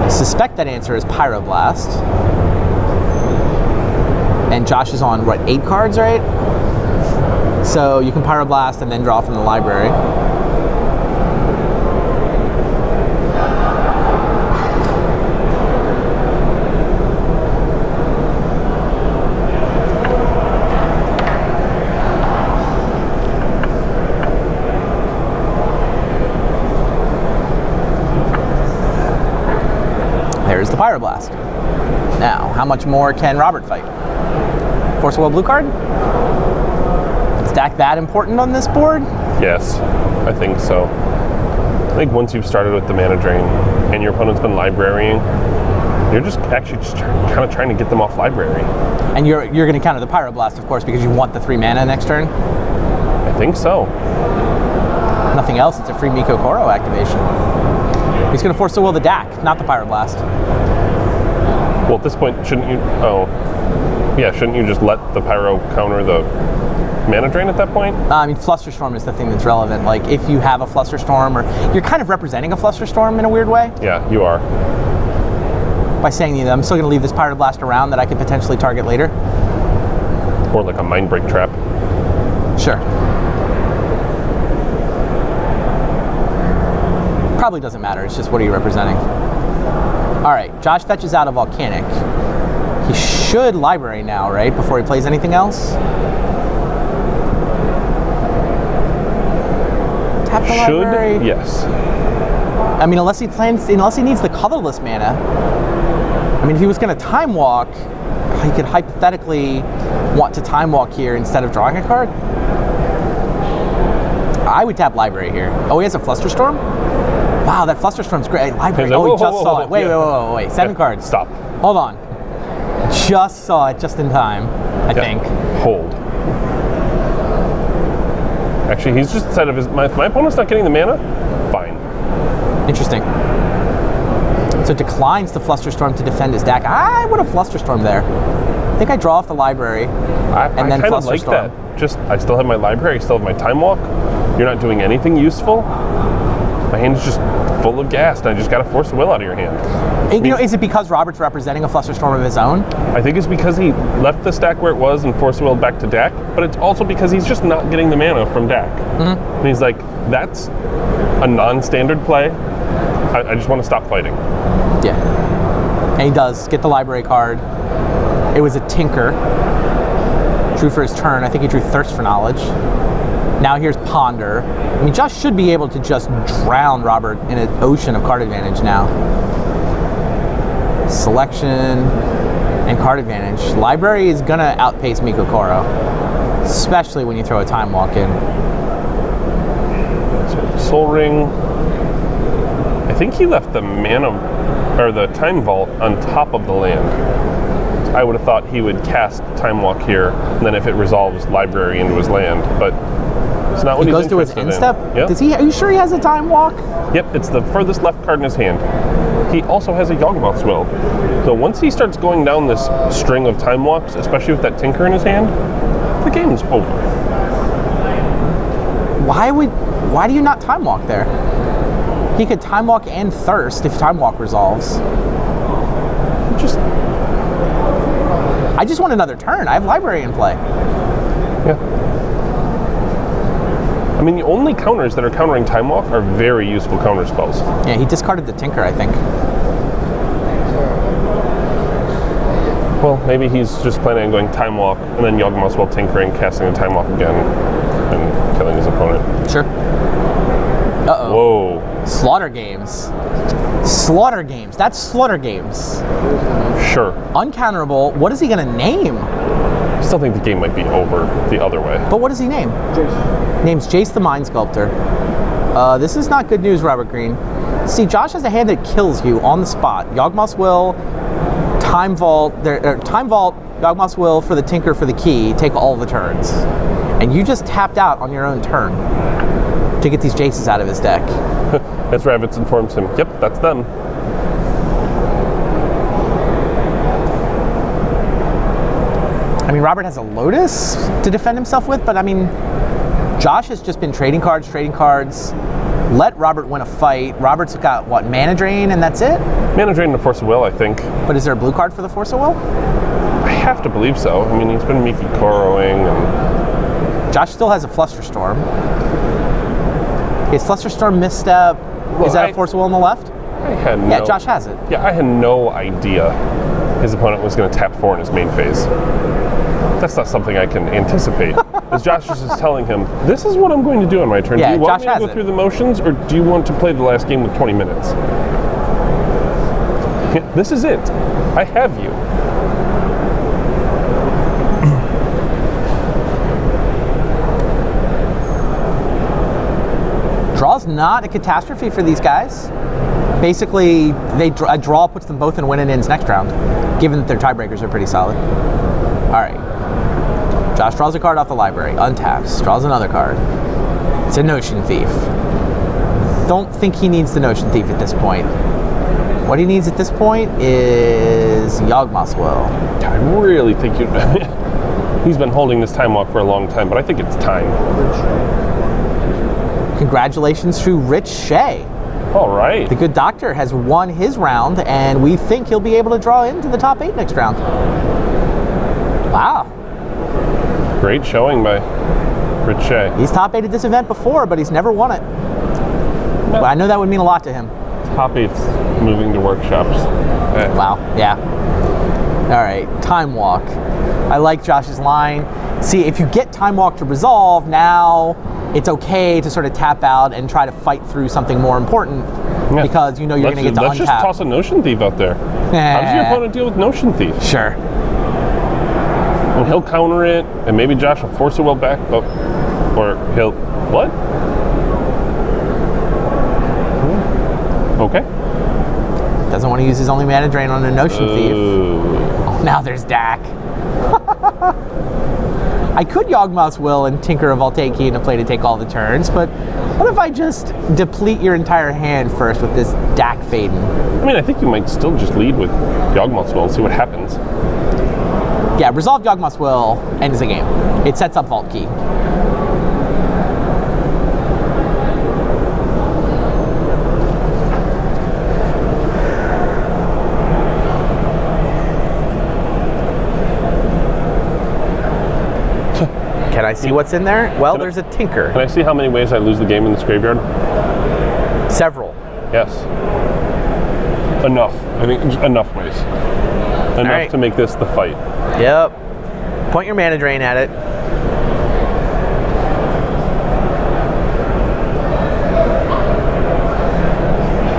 I suspect that answer is Pyroblast. And Josh is on, what, 8 cards, right? So you can Pyroblast and then draw from the library. There's the Pyroblast. Now, how much more can Robert fight? Force of Will blue card? Is Dak that important on this board? Yes, I think so. I think once you've started with the Mana Drain and your opponent's been librarying, you're just kind of trying to get them off library. And you're going to counter the Pyroblast, of course, because you want the 3 mana next turn? I think so. Nothing else, it's a free Miko Koro activation. He's going to Force of Will the Dak, not the Pyroblast. Well, at this point, shouldn't you... Oh. Yeah, shouldn't you just let the Pyro counter the Mana Drain at that point? I mean, Flusterstorm is the thing that's relevant. Like, if you have a Flusterstorm, or you're kind of representing a Flusterstorm in a weird way. Yeah, you are. By saying, you know, I'm still going to leave this Pyroblast around that I could potentially target later. Or like a Mind Break trap. Sure. Probably doesn't matter. It's just what are you representing? All right, Josh fetches out a Volcanic. He should library now, right? Before he plays anything else? Tap the library. Should, yes. I mean, unless he needs the colorless mana. I mean, if he was going to Time Walk, he could hypothetically want to Time Walk here instead of drawing a card. I would tap library here. Oh, he has a Flusterstorm? Wow, that Flusterstorm's great. Library. Oh, he just saw it. Wait. 7 cards. Stop. Hold on. Just saw it just in time, I think. Hold. Actually, he's just said if my opponent's not getting the mana, fine. Interesting. So declines the Flusterstorm to defend his deck. I would have Flusterstorm there. I think I draw off the library and then kind of Flusterstorm. like that. Just, I still have my library, I still have my Time Walk. You're not doing anything useful. My hand's just full of gas, and I just got to force the will out of your hand. And, you know, is it because Robert's representing a Flusterstorm of his own? I think it's because he left the stack where it was and forced the will back to Dak, but it's also because he's just not getting the mana from Dak. Mm-hmm. And he's like, that's a non-standard play. I just want to stop fighting. Yeah. And he does get the library card. It was a Tinker. Drew for his turn. I think he drew Thirst for Knowledge. Now here's Ponder. I mean, Josh should be able to just drown Robert in an ocean of card advantage now. Selection and card advantage. Library is gonna outpace Miko Koro, especially when you throw a Time Walk in. Soul Ring. I think he left the or the Time Vault on top of the land. I would have thought he would cast Time Walk here, and then if it resolves, Library into his land, but it's not what He he's goes to his interested end step? in. Yep. Are you sure he has a Time Walk? Yep, it's the furthest left card in his hand. He also has a Yawgmoth's Will. So once he starts going down this string of Time Walks, especially with that Tinker in his hand, the game's over. Why do you not Time Walk there? He could Time Walk and Thirst if Time Walk resolves. I just want another turn. I have Library in play. Yeah. I mean, the only counters that are countering Time Walk are very useful counter spells. Yeah, he discarded the Tinker, I think. Well, maybe he's just planning on going Time Walk and then Yawgmoth's Will tinkering, casting a Time Walk again, and killing his opponent. Sure. Uh-oh. Whoa. Slaughter Games. Slaughter Games. That's Slaughter Games. Sure. Uncounterable. What is he going to name? I still think the game might be over the other way. But what does he name? Jace. Name's Jace the Mind Sculptor. This is not good news, Robert Greene. See, Josh has a hand that kills you on the spot. Yawgmoth's Will, Time Vault, Yawgmoth's Will for the Tinker for the key, take all the turns. And you just tapped out on your own turn to get these Jaces out of his deck. As Ravitz informs him, yep, that's them. I mean, Robert has a Lotus to defend himself with, but I mean, Josh has just been trading cards. Let Robert win a fight. Robert's got, what, Mana Drain, and that's it? Mana Drain and a Force of Will, I think. But is there a blue card for the Force of Will? I have to believe so. I mean, he's been Miki Koroing, and Josh still has a Flusterstorm. Is Flusterstorm Misstep? Well, Is that a Force of Will on the left? I had no... Yeah, Josh has it. Yeah, I had no idea his opponent was going to tap 4 in his main phase. That's not something I can anticipate. As Josh is just telling him, this is what I'm going to do on my turn. Yeah, do you want Josh me to has go it. through the motions, or do you want to play the last game with 20 minutes? Yeah, this is it. I have you. Draw's not a catastrophe for these guys. Basically, a draw puts them both in win-and-ins next round, given that their tiebreakers are pretty solid. All right. Josh draws a card off the library, untaps, draws another card. It's a Notion Thief. Don't think he needs the Notion Thief at this point. What he needs at this point is Yawgmoth's Will. I really think you... He's been holding this Time Walk for a long time, but I think it's time. Congratulations to Rich Shea. All right. The good doctor has won his round, and we think he'll be able to draw into the top 8 next round. Wow. Great showing by Rich Shea. He's top 8 at this event before, but he's never won it. No. Well, I know that would mean a lot to him. Top 8's moving to workshops. Wow, yeah. All right, Time Walk. I like Josh's line. See, if you get Time Walk to resolve, now it's okay to sort of tap out and try to fight through something more important because you know you're going to get to untap. Let's just toss a Notion Thief out there. How does your opponent deal with Notion Thief? Sure. And he'll counter it, and maybe Josh will force a will back, or he'll... What? Okay. Doesn't want to use his only mana drain on a Notion Thief. Oh, now there's Dak. I could Yawgmoth's Will and Tinker of Voltaic into play to take all the turns, but what if I just deplete your entire hand first with this Dak Faden? I mean, I think you might still just lead with Yawgmoth's Will and see what happens. Yeah, resolve Yawgmoth's Will ends the game. It sets up Vault Key. Can I see what's in there? Well, there's a Tinker. Can I see how many ways I lose the game in this graveyard? Several. Yes. Enough. I think enough ways. Enough to make this the fight. Yep. Point your mana drain at it.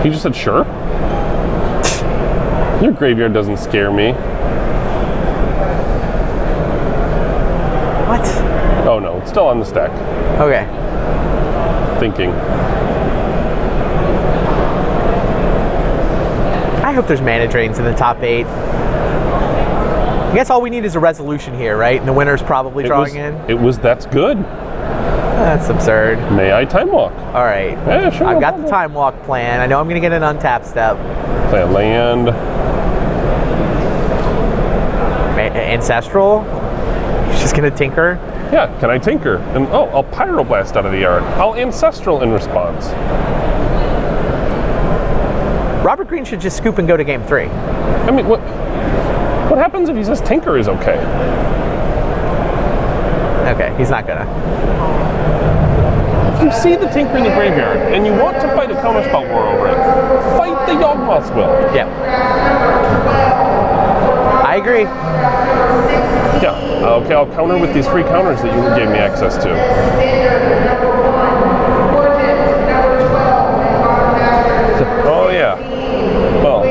He just said sure? Your graveyard doesn't scare me. What? Oh no, it's still on the stack. Okay. Thinking. I hope there's mana drains in the top 8. I guess all we need is a resolution here, right? And the winner's probably drawing in. That's good. That's absurd. May I time walk? All right. Yeah, sure. I've got the time walk plan. I know I'm going to get an untapped step. Play a land. Ancestral. She's just going to tinker. Yeah, can I tinker? And I'll pyroblast out of the yard. I'll ancestral in response. Robert Greene should just scoop and go to game 3. I mean, what happens if he says tinker is okay? Okay, he's not gonna. If you see the tinker in the graveyard and you want to fight a counterspell war over it, fight the Yawgmoth's Will. Yeah. I agree. Yeah. Okay, I'll counter with these free counters that you gave me access to. Oh yeah. Well,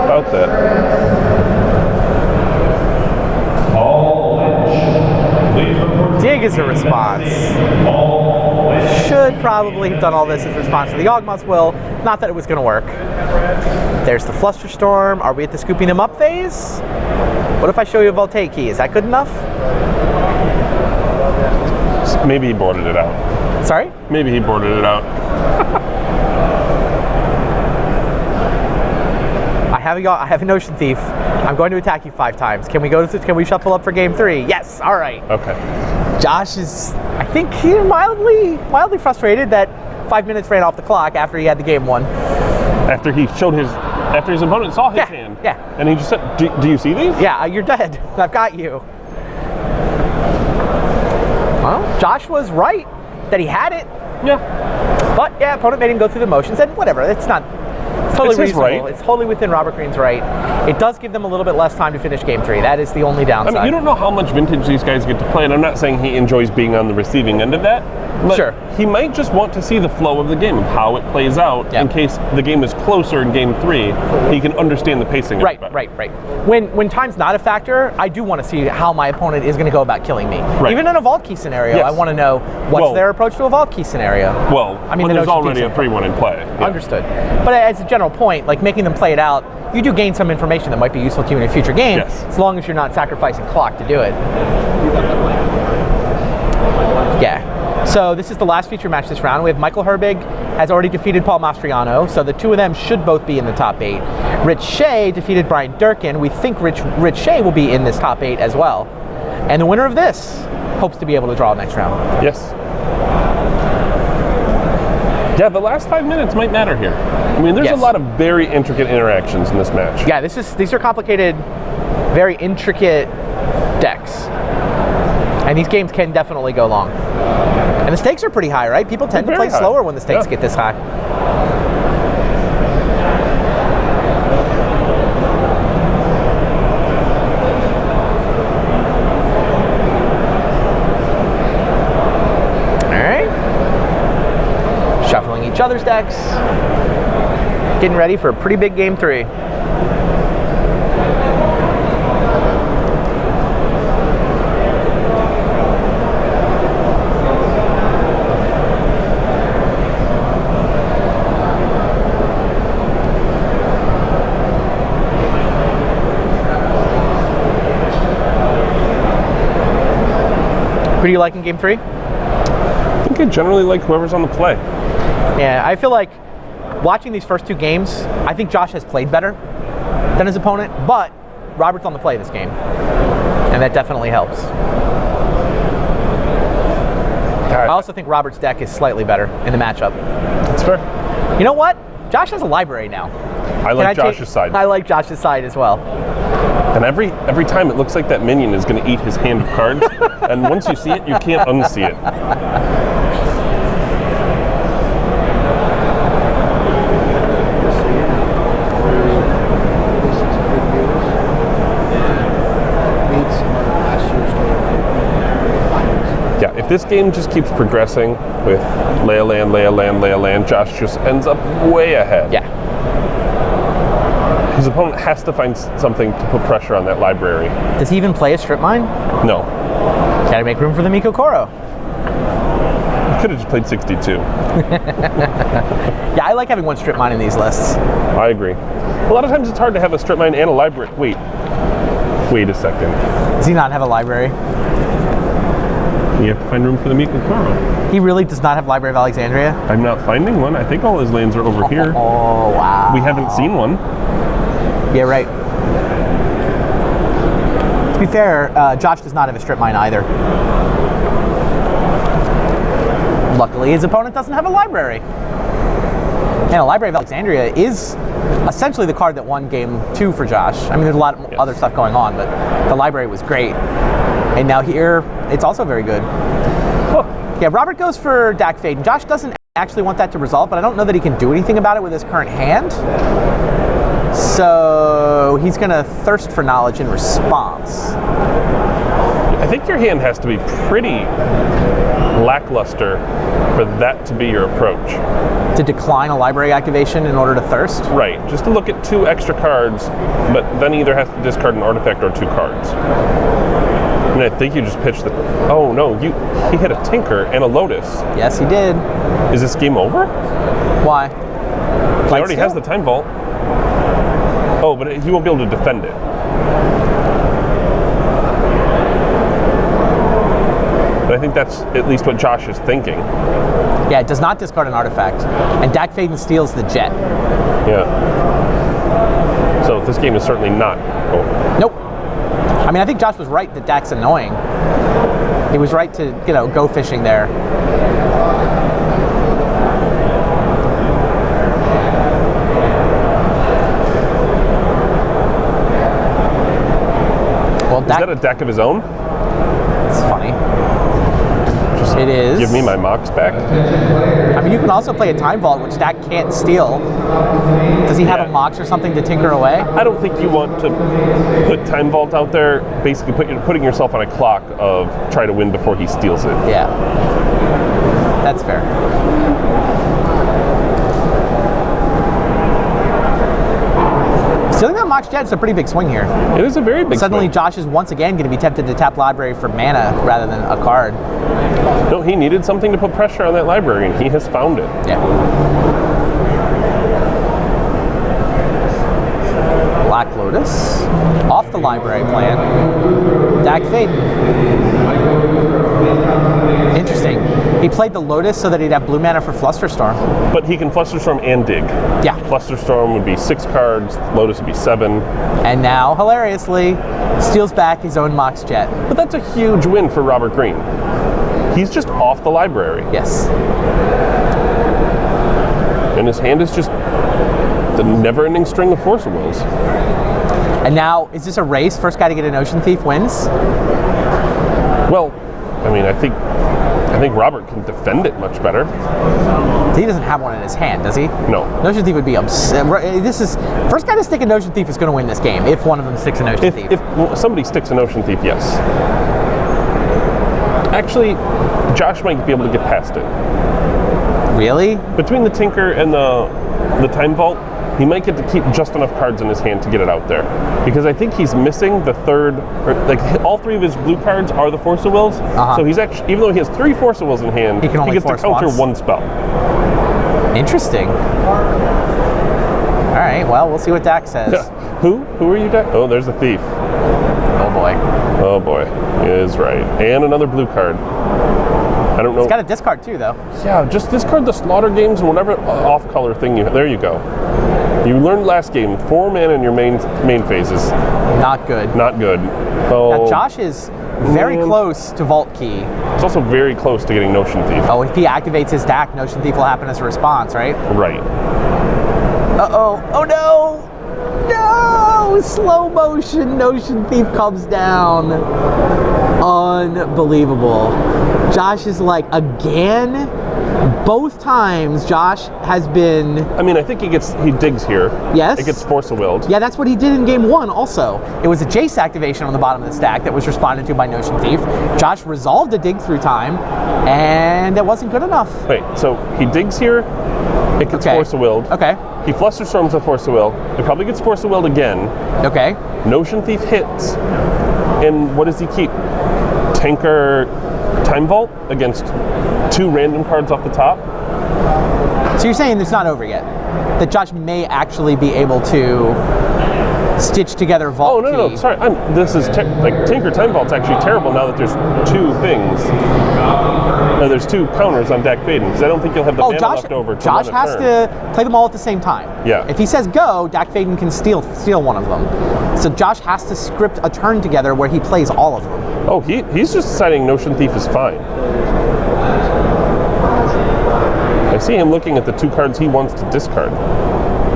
about that. Dig is a response. Should probably have done all this as a response to the Yawgmoth's Will. Not that it was going to work. There's the Flusterstorm. Are we at the scooping them up phase? What if I show you a Voltaic Key? Is that good enough? Maybe he boarded it out. Sorry? Maybe he boarded it out. I have an Ocean Thief. I'm going to attack you 5 times. Can we shuffle up for game 3? Yes. All right. Okay. Josh is, I think, he mildly frustrated that 5 minutes ran off the clock after he had the game 1. After his opponent saw his hand. Yeah. And he just said, do you see these? Yeah, you're dead. I've got you. Well, Josh was right that he had it. Yeah. But yeah, opponent made him go through the motions, and whatever. It's totally reasonable. Right. It's totally within Robert Greene's right. It does give them a little bit less time to finish game 3. That is the only downside. I mean, you don't know how much vintage these guys get to play, and I'm not saying he enjoys being on the receiving end of that. But sure. He might just want to see the flow of the game, of how it plays out, in case the game is closer in game 3. He can understand the pacing. Right. When time's not a factor, I do want to see how my opponent is going to go about killing me. Right. Even in a Vault Key scenario, I want to know what's their approach to a Vault Key scenario. Well, I mean, there's already a 3-1 in play. Yeah. Understood. But as a general point, like making them play it out, you do gain some information that might be useful to you in a future game, as long as you're not sacrificing clock to do it. Yeah. So this is the last feature match this round. We have Michael Herbig has already defeated Paul Mastriano, so the two of them should both be in the top 8. Rich Shea defeated Brian Durkin. We think Rich Shea will be in this top 8 as well. And the winner of this hopes to be able to draw next round. Yes. Yeah, the last 5 minutes might matter here. I mean, there's a lot of very intricate interactions in this match. Yeah, these are complicated, very intricate decks. And these games can definitely go long. And the stakes are pretty high, right? People tend to play slower when the stakes get this high. All right. Shuffling each other's decks. Getting ready for a pretty big game 3. Who do you like in game 3? I think I generally like whoever's on the play. Yeah, I feel like watching these first 2 games, I think Josh has played better than his opponent, but Robert's on the play this game, and that definitely helps. I also think Robert's deck is slightly better in the matchup. That's fair. You know what? Josh has a library now. I like Josh's side. I like Josh's side as well. And every time it looks like that minion is going to eat his hand of cards, and once you see it, you can't unsee it. Yeah, if this game just keeps progressing with lay a land, Josh just ends up way ahead. Yeah. His opponent has to find something to put pressure on that library. Does he even play a strip mine? No. Gotta make room for the Miko Koro. He could have just played 62. Yeah, I like having one strip mine in these lists. I agree. A lot of times it's hard to have a strip mine and a library. Wait a second. Does he not have a library? You have to find room for the Miko Koro. He really does not have Library of Alexandria? I'm not finding one. I think all his lands are over here. Oh, wow. We haven't seen one. Yeah, right. To be fair, Josh does not have a strip mine either. Luckily, his opponent doesn't have a library. And a Library of Alexandria is essentially the card that won game 2 for Josh. I mean, there's a lot of other stuff going on, but the library was great. And now here, it's also very good. Huh. Yeah, Robert goes for Dak Fade, and Josh doesn't actually want that to resolve, but I don't know that he can do anything about it with his current hand. So he's going to thirst for knowledge in response. I think your hand has to be pretty lackluster for that to be your approach. To decline a library activation in order to thirst? Right, just to look at 2 extra cards, but then either has to discard an artifact or 2 cards. And I think you just pitched the... Oh no, he hit a Tinker and a Lotus. Yes, he did. Is this game over? Why? He already has the Time Vault. Oh, but he won't be able to defend it. But I think that's at least what Josh is thinking. Yeah, it does not discard an artifact. And Dak Faden steals the jet. Yeah. So this game is certainly not over. Nope. I mean, I think Josh was right that Dak's annoying. He was right to, go fishing there. Well, Is that a deck of his own? It's funny. It is. Give me my Mox back. I mean, you can also play a Time Vault, which Dak can't steal. Does he have a Mox or something to tinker away? I don't think you want to put Time Vault out there, basically putting yourself on a clock of try to win before he steals it. Yeah. That's fair. Stealing that Mox Jet is a pretty big swing here. It is a very big Suddenly, swing. Josh is once again going to be tempted to tap library for mana rather than a card. No, he needed something to put pressure on that library, and he has found it. Yeah. Black Lotus. Off the library plan. Dak Fade. Interesting. He played the Lotus so that he'd have blue mana for Flusterstorm. But he can Flusterstorm and dig. Yeah. Flusterstorm would be 6 cards, Lotus would be 7. And now, hilariously, steals back his own Mox Jet. But that's a huge win for Robert Greene. He's just off the library. Yes. And his hand is just the never-ending string of Force of Wills. And now, is this a race? First guy to get an Ocean Thief wins? Well, I mean, I think Robert can defend it much better. He doesn't have one in his hand, does he? No. Notion Thief would be upset. This is first guy to stick a Notion Thief is going to win this game if one of them sticks a Notion Thief. If somebody sticks an Ocean Thief, yes. Actually, Josh might be able to get past it. Really? Between the Tinker and the Time Vault, he might get to keep just enough cards in his hand to get it out there. Because I think he's missing the third, all 3 of his blue cards are the Force of Wills. So he's actually, even though he has 3 Force of Wills in hand, he gets to counter once. 1 spell. Interesting. All right, well, we'll see what Dak says. Yeah. Who are you, Dak? Oh, there's the Thief. Oh boy. Oh boy, he is right. And another blue card. I don't know. He's got a discard too, though. Yeah, just discard the Slaughter Games and whatever off-color thing you have. There you go. You learned last game, 4 mana in your main phases. Not good. Not good. Oh, Now, Josh is very close to Vault Key. It's also very close to getting Notion Thief. Oh, if he activates his Dak, Notion Thief will happen as a response, right? Right. Uh-oh. Oh, no! No! Slow motion Notion Thief comes down. Unbelievable. Josh is like, again? Both times Josh has been... I mean, I think he digs here. Yes. It gets Force of Willed. Yeah, that's what he did in game 1 also. It was a Jace activation on the bottom of the stack that was responded to by Notion Thief. Josh resolved a dig through time, and it wasn't good enough. Wait, so he digs here, It gets Okay. Force-a-willed. Okay. He Flusterstorms the Force-a-will. It probably gets Force-a-willed again. Okay. Notion Thief hits. And what does he keep? Tinker Time Vault against 2 random cards off the top. So you're saying it's not over yet? That Josh may actually be able to stitch together Oh, Vault no, Key. sorry. This is like Tinker Time Vault's actually terrible now that there's 2 things. There's 2 counters on Dak Faden because I don't think you'll have the mana Josh, left over to Josh run a has turn. to play them all at the same time. Yeah. If he says go, Dak Faden can steal one of them. So Josh has to script a turn together where he plays all of them. Oh, he's just deciding Notion Thief is fine. I see him looking at the 2 cards he wants to discard.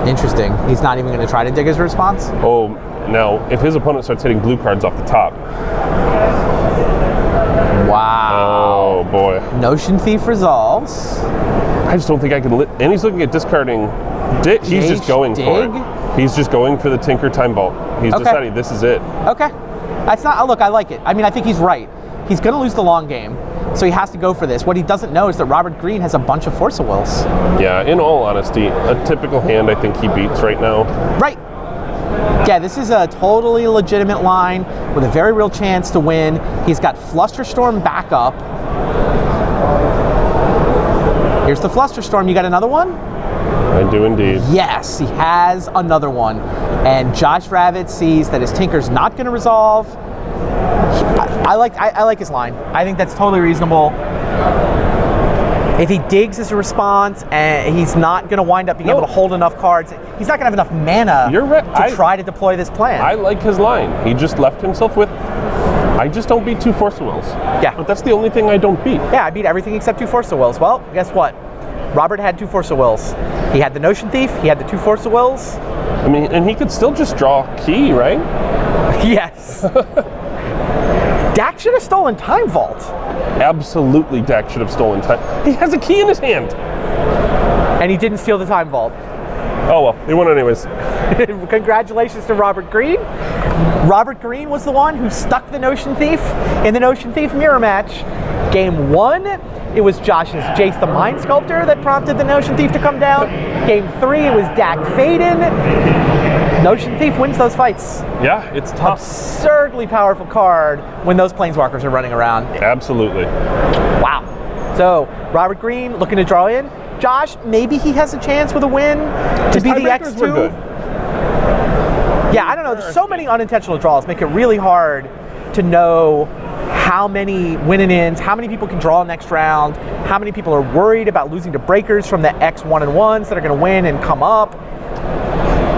Interesting. He's not even going to try to dig his response? Oh, now, if his opponent starts hitting blue cards off the top. Wow. Oh, boy. Notion Thief resolves. I just don't think I can... And he's looking at discarding... He's just going for it. He's just going for the Tinker Time Vault. He's deciding this is it. Okay. That's not... Look, I like it. I mean, I think he's right. He's going to lose the long game, so he has to go for this. What he doesn't know is that Robert Greene has a bunch of Force-a-wills. Yeah, in all honesty, a typical hand I think he beats right now. Right. Yeah, this is a totally legitimate line with a very real chance to win. He's got Flusterstorm backup. Here's the Flusterstorm. You got another one? I do indeed. Yes, he has another one. And Josh Ravitz sees that his Tinker's not going to resolve. I like his line. I think that's totally reasonable. If he digs as a response, and he's not going to wind up being able to hold enough cards, he's not going to have enough mana You're right. to try to deploy this plan. I like his line. He just left himself with... I just don't beat 2 Force-a-wills. Yeah. But that's the only thing I don't beat. Yeah, I beat everything except 2 Force-a-wills. Well, guess what? Robert had 2 Force-a-wills. He had the Notion Thief, he had the 2 Force-a-wills. I mean, and he could still just draw key, right? Yes. Dak should have stolen Time Vault. Absolutely, Dak should have stolen time. He has a key in his hand. And he didn't steal the Time Vault. Oh, well, he won anyways. Congratulations to Robert Greene. Robert Greene was the one who stuck the Notion Thief in the Notion Thief mirror match. Game 1, it was Josh's Jace the Mind Sculptor that prompted the Notion Thief to come down. Game 3, it was Dak Faden. Notion Thief wins those fights. Yeah, it's tough. Absurdly powerful card when those Planeswalkers are running around. Absolutely. Wow. So, Robert Greene looking to draw in. Josh, maybe he has a chance with a win to be the Tiebreakers were X2. good. Yeah, I don't know. There's so many unintentional draws. Make it really hard to know how many win-and-ins, how many people can draw next round, how many people are worried about losing to breakers from the X1-and-1s that are going to win and come up.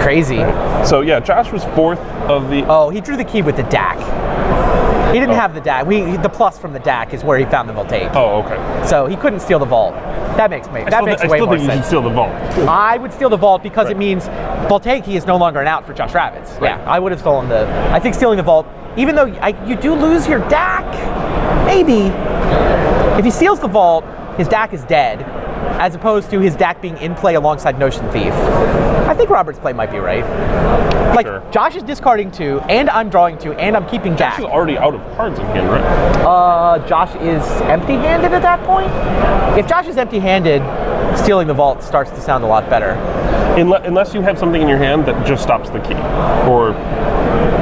Crazy. So, yeah, Josh was 4th of the... Oh, he drew the key with the DAC. He didn't have the DAC. The plus from the DAC is where he found the Voltaic. Oh, okay. So he couldn't steal the vault. That makes way I still more think you should sense. steal the vault. I would steal the vault because Right. it means Voltaic is no longer an out for Josh Ravitz. Right. Yeah, I would have stolen the... I think stealing the vault, even though you do lose your DAC, maybe. If he steals the vault, his DAC is dead, as opposed to his DAC being in play alongside Notion Thief. I think Robert's play might be right. Like, Sure. Josh is discarding 2, and I'm drawing 2, and I'm keeping Josh DAC. is already out of cards in hand, right? Josh is empty-handed at that point? If Josh is empty-handed, stealing the vault starts to sound a lot better. Unless you have something in your hand that just stops the key. Or,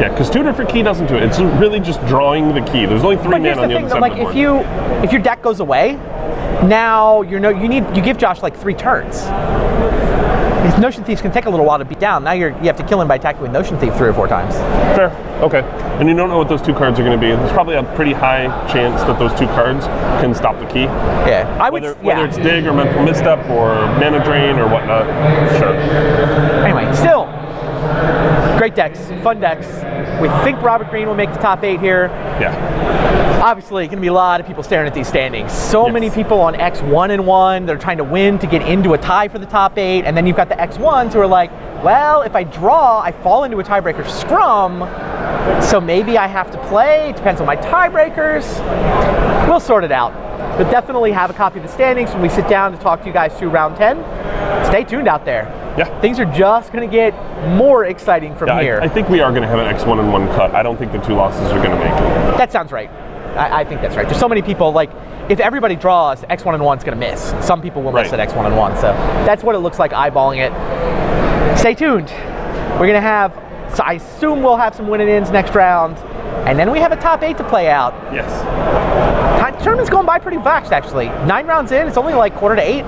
yeah, because tutor for key doesn't do it. It's really just drawing the key. There's only 3 But mana here's on the the thing, other though, side like of the board. if your deck goes away, now you give Josh like 3 turns. His Notion Thieves can take a little while to beat down. Now you have to kill him by attacking with Notion Thief 3 or 4 times. Fair. Okay. And you don't know what those 2 cards are going to be. There's probably a pretty high chance that those 2 cards can stop the key. Yeah, I would. Whether it's dig or mental misstep or mana drain or whatnot. Sure. Anyway, still great decks, fun decks. We think Robert Greene will make the top 8 here. Yeah. Obviously, going to be a lot of people staring at these standings. So Yes. many people on X1-and-1. They're trying to win to get into a tie for the top 8. And then you've got the X1s who are like, well, if I draw, I fall into a tiebreaker scrum. So maybe I have to play. It depends on my tiebreakers. We'll sort it out. But definitely have a copy of the standings when we sit down to talk to you guys through round 10. Stay tuned out there. Yeah. Things are just going to get more exciting from Yeah, here. I think we are going to have an X1-and-1 cut. I don't think the 2 losses are going to make it. That sounds right. I think that's right. There's so many people, like, if everybody draws, X1 and 1's going to miss. Some people will miss Right. at X1 and 1. So that's what it looks like eyeballing it. Stay tuned. We're going to have, so I assume we'll have some win-and-ins next round. And then we have a top 8 to play out. Yes. Tournament's going by pretty fast, actually. 9 rounds in, it's only like quarter to 8.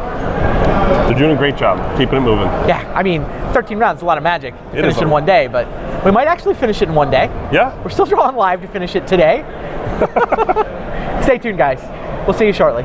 They're doing a great job keeping it moving. Yeah, I mean, 13 rounds is a lot of magic to It finish is in a- one day, but we might actually finish it in one day. Yeah. We're still drawing live to finish it today. Stay tuned, guys. We'll see you shortly.